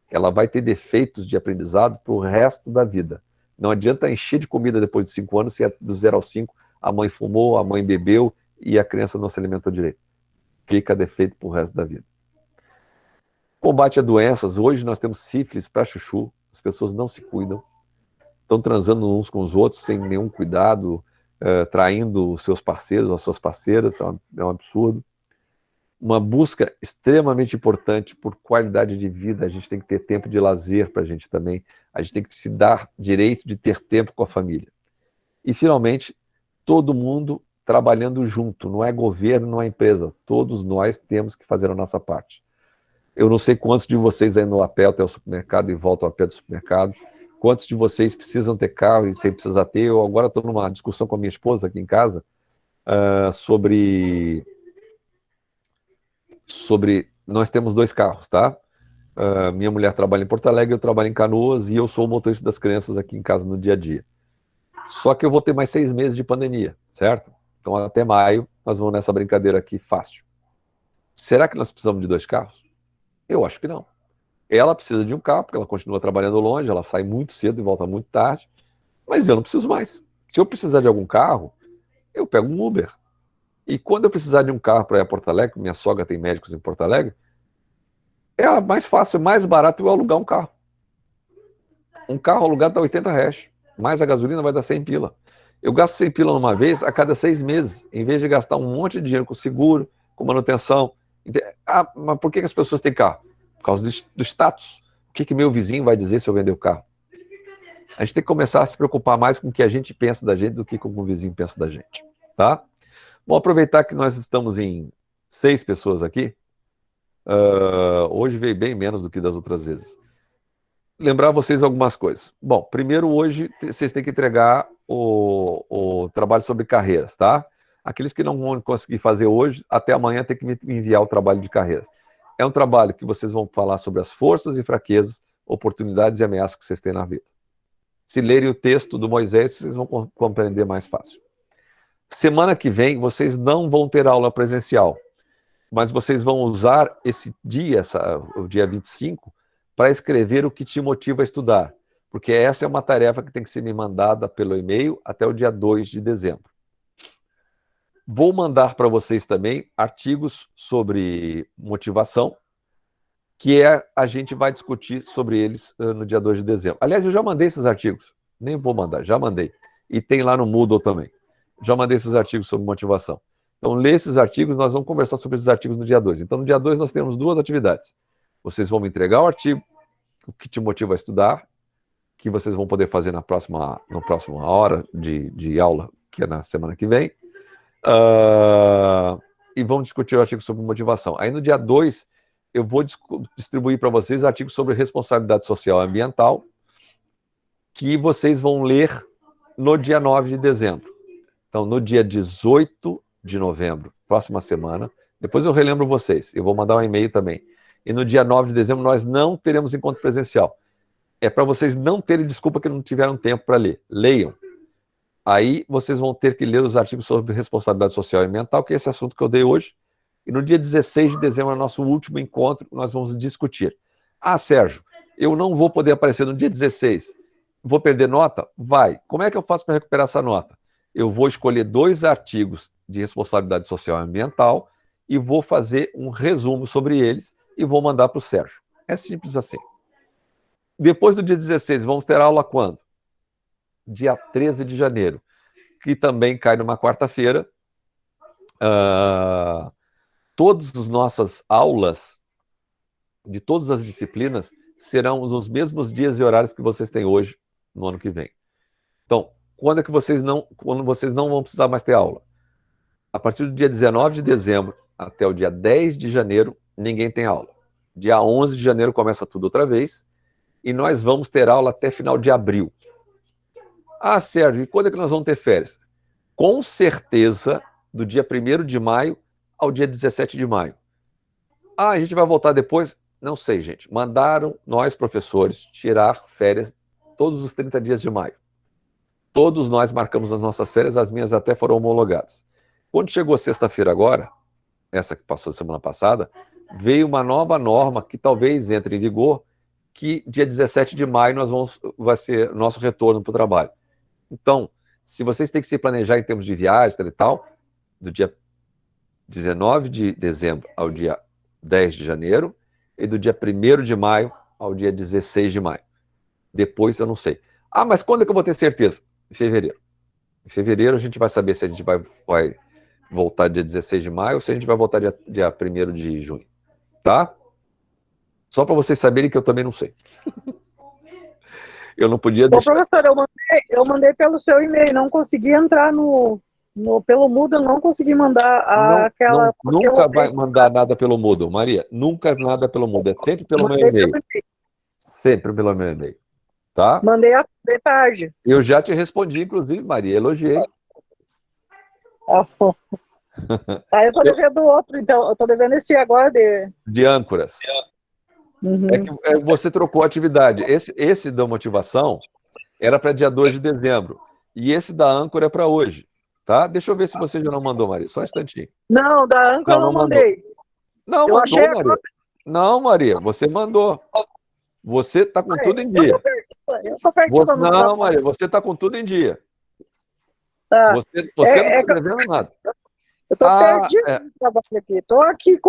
Ela vai ter defeitos de aprendizado para o resto da vida. Não adianta encher de comida depois de 5 anos, se é do 0 aos 5 a mãe fumou, a mãe bebeu e a criança não se alimentou direito. Fica defeito para o resto da vida. Combate a doenças. Hoje nós temos sífilis para chuchu, as pessoas não se cuidam, estão transando uns com os outros sem nenhum cuidado, traindo os seus parceiros, as suas parceiras, é um absurdo. Uma busca extremamente importante por qualidade de vida. A gente tem que ter tempo de lazer para a gente também. A gente tem que se dar direito de ter tempo com a família. E, finalmente, todo mundo trabalhando junto. Não é governo, não é empresa. Todos nós temos que fazer a nossa parte. Eu não sei quantos de vocês ainda a pé até o supermercado e voltam a pé do supermercado. Quantos de vocês precisam ter carro e sem precisar ter. Eu agora estou numa discussão com a minha esposa aqui em casa sobre nós temos 2 carros, tá? Minha mulher trabalha em Porto Alegre, eu trabalho em Canoas e eu sou o motorista das crianças aqui em casa no dia a dia. Só que eu vou ter mais 6 meses de pandemia, certo? Então até maio nós vamos nessa brincadeira aqui fácil. Será que nós precisamos de 2 carros? Eu acho que não. Ela precisa de um carro porque ela continua trabalhando longe, ela sai muito cedo e volta muito tarde, mas eu não preciso mais. Se eu precisar de algum carro, eu pego um Uber. E quando eu precisar de um carro para ir a Porto Alegre, minha sogra tem médicos em Porto Alegre, é mais fácil, mais barato eu alugar um carro. Um carro alugado dá R$80, mais a gasolina vai dar 100 pila. Eu gasto 100 pila numa vez a cada 6 meses, em vez de gastar um monte de dinheiro com seguro, com manutenção. Ah, mas por que as pessoas têm carro? Por causa do status. O que meu vizinho vai dizer se eu vender o carro? A gente tem que começar a se preocupar mais com o que a gente pensa da gente do que com o que o vizinho pensa da gente, tá? Vou aproveitar que nós estamos em 6 pessoas aqui. Hoje veio bem menos do que das outras vezes. Lembrar vocês algumas coisas. Bom, primeiro hoje vocês têm que entregar o trabalho sobre carreiras, tá? Aqueles que não vão conseguir fazer hoje, até amanhã tem que me enviar o trabalho de carreiras. É um trabalho que vocês vão falar sobre as forças e fraquezas, oportunidades e ameaças que vocês têm na vida. Se lerem o texto do Moisés, vocês vão compreender mais fácil. Semana que vem, vocês não vão ter aula presencial, mas vocês vão usar esse dia, o dia 25, para escrever o que te motiva a estudar, porque essa é uma tarefa que tem que ser me mandada pelo e-mail até o dia 2 de dezembro. Vou mandar para vocês também artigos sobre motivação, que a gente vai discutir sobre eles no dia 2 de dezembro. Aliás, eu já mandei esses artigos, nem vou mandar, já mandei. E tem lá no Moodle também. Já mandei esses artigos sobre motivação. Então, lê esses artigos, nós vamos conversar sobre esses artigos no dia 2. Então, no dia 2 nós temos 2 atividades. Vocês vão me entregar o artigo, o que te motiva a estudar, que vocês vão poder fazer na próxima hora de aula, que é na semana que vem. E vamos discutir o artigo sobre motivação. Aí no dia 2, eu vou distribuir para vocês artigos sobre responsabilidade social e ambiental, que vocês vão ler no dia 9 de dezembro. Então, no dia 18 de novembro, próxima semana, depois eu relembro vocês, eu vou mandar um e-mail também. E no dia 9 de dezembro nós não teremos encontro presencial. É para vocês não terem desculpa que não tiveram tempo para ler. Leiam. Aí vocês vão ter que ler os artigos sobre responsabilidade social e ambiental, que é esse assunto que eu dei hoje. E no dia 16 de dezembro, é nosso último encontro, nós vamos discutir. Ah, Sérgio, eu não vou poder aparecer no dia 16. Vou perder nota? Vai. Como é que eu faço para recuperar essa nota? Eu vou escolher 2 artigos de responsabilidade social e ambiental e vou fazer um resumo sobre eles e vou mandar para o Sérgio. É simples assim. Depois do dia 16, vamos ter aula quando? Dia 13 de janeiro, que também cai numa quarta-feira. Todas as nossas aulas, de todas as disciplinas, serão nos mesmos dias e horários que vocês têm hoje, no ano que vem. Então, quando vocês não vão precisar mais ter aula? A partir do dia 19 de dezembro até o dia 10 de janeiro, ninguém tem aula. Dia 11 de janeiro começa tudo outra vez, e nós vamos ter aula até final de abril. Ah, Sérgio, e quando é que nós vamos ter férias? Com certeza, do dia 1º de maio ao dia 17 de maio. Ah, a gente vai voltar depois? Não sei, gente. Mandaram nós, professores, tirar férias todos os 30 dias de maio. Todos nós marcamos as nossas férias, as minhas até foram homologadas. Quando chegou sexta-feira agora, essa que passou semana passada, veio uma nova norma que talvez entre em vigor, que dia 17 de maio vai ser nosso retorno para o trabalho. Então, se vocês têm que se planejar em termos de viagem e tal, do dia 19 de dezembro ao dia 10 de janeiro, e do dia 1º de maio ao dia 16 de maio. Depois eu não sei. Ah, mas quando é que eu vou ter certeza? Em fevereiro. Em fevereiro a gente vai saber se a gente vai voltar dia 16 de maio ou se a gente vai voltar dia 1º de junho. Tá? Só para vocês saberem que eu também não sei. Eu não podia deixar... Ô, professor, eu mandei pelo seu e-mail, não consegui entrar pelo Moodle, não consegui mandar aquela... Nunca vai mandar nada pelo Moodle, Maria. Nunca nada pelo Moodle. É sempre pelo meu e-mail. Sempre pelo meu e-mail. Tá? Mandei de tarde. Eu já te respondi, inclusive, Maria. Elogiei. Aí eu tô devendo outro, então. Eu tô devendo esse agora de âncoras. Uhum. É que você trocou a atividade. Esse da motivação era para dia 2 de dezembro. E esse da âncora é para hoje. Tá? Deixa eu ver se você já não mandou, Maria. Só um instantinho. Não, da âncora eu não mandei. Não, eu mandou, Maria. Não, Maria, você mandou. Você tá com tudo em dia. Eu sou pertinho. Não, Maria, você tá com tudo em dia. Tá. Você não está devendo nada. Eu tô perdido no trabalho aqui. Tô aqui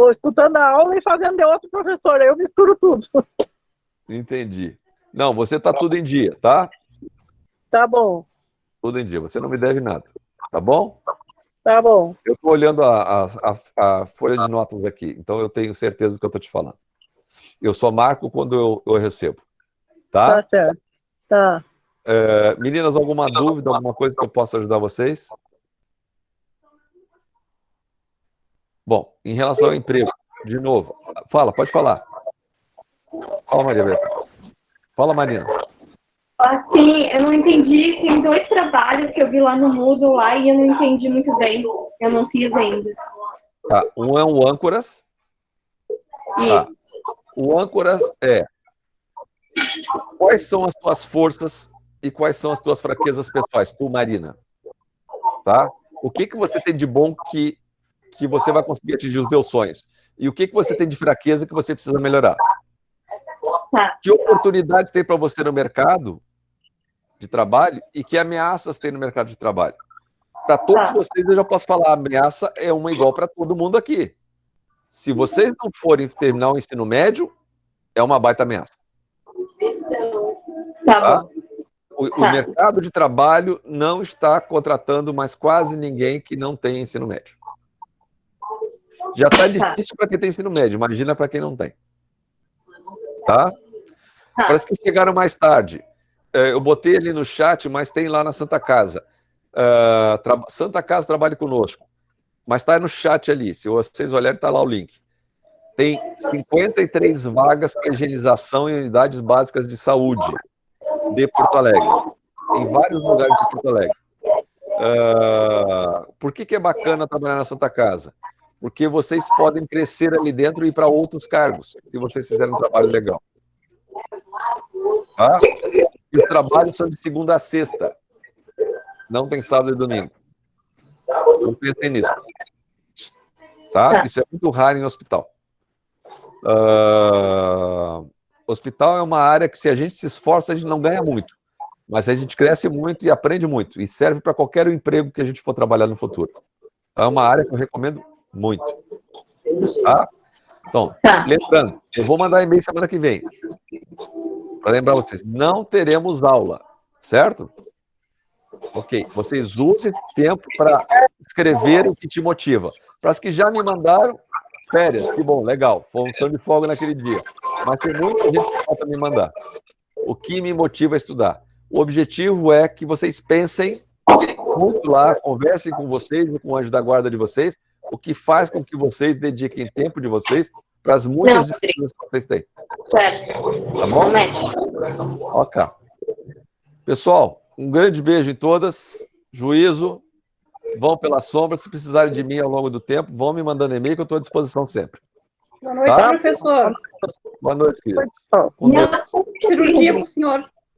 escutando a aula e fazendo de outro professor. Aí eu misturo tudo. Entendi. Não, você está tudo em dia, tá? Tá bom. Tudo em dia. Você não me deve nada. Tá bom? Tá bom. Eu estou olhando a folha de notas aqui, então eu tenho certeza do que eu estou te falando. Eu só marco quando eu recebo. Tá? Tá certo. Tá. Meninas, alguma dúvida, alguma coisa que eu possa ajudar vocês? Bom, em relação ao emprego, de novo, pode falar. Fala, Maria Beta. Fala, Marina. Assim, eu não entendi. Tem 2 trabalhos que eu vi lá no Moodle lá e eu não entendi muito bem. Eu não fiz ainda. Tá, um é o âncoras. Tá. O âncoras é quais são as tuas forças e quais são as tuas fraquezas pessoais, tu, Marina. Tá? O que você tem de bom que você vai conseguir atingir os teus sonhos? E o que você tem de fraqueza que você precisa melhorar? Tá. Que oportunidades tem para você no mercado de trabalho e que ameaças tem no mercado de trabalho? Para todos vocês, eu já posso falar, a ameaça é uma igual para todo mundo aqui. Se vocês não forem terminar o ensino médio, é uma baita ameaça. Tá bom. O mercado de trabalho não está contratando mais quase ninguém que não tem ensino médio. Já está difícil para quem tem ensino médio, imagina para quem não tem. Tá? Para os que chegaram mais tarde, eu botei ali no chat, mas tem lá na Santa Casa. Santa Casa Trabalhe Conosco. Mas está no chat ali, se vocês olharem, está lá o link. Tem 53 vagas para higienização em unidades básicas de saúde de Porto Alegre. Em vários lugares de Porto Alegre. Por que é bacana trabalhar na Santa Casa? Porque vocês podem crescer ali dentro e ir para outros cargos, se vocês fizerem um trabalho legal. Tá? E os trabalhos são de segunda a sexta. Não tem sábado e domingo. Não pensem nisso. Tá? Isso é muito raro em hospital. Hospital é uma área que, se a gente se esforça, a gente não ganha muito. Mas a gente cresce muito e aprende muito. E serve para qualquer emprego que a gente for trabalhar no futuro. É uma área que eu recomendo muito. Tá? Então, lembrando, eu vou mandar e-mail semana que vem. Para lembrar vocês, não teremos aula. Certo? Ok. Vocês usem esse tempo para escrever o que te motiva. Para as que já me mandaram, férias, que bom, legal. Foi um tanto de folga naquele dia. Mas tem muita gente que falta me mandar. O que me motiva a estudar? O objetivo é que vocês pensem muito lá, conversem com vocês e com o anjo da guarda de vocês, o que faz com que vocês dediquem tempo de vocês para as muitas disciplinas que vocês têm. Certo. Tá bom? Ok. Pessoal, um grande beijo em todas. Juízo. Vão pela sombra. Se precisarem de mim ao longo do tempo, vão me mandando e-mail que eu estou à disposição sempre. Boa noite, professor. Boa noite, queridos. Minha cirurgia para o senhor.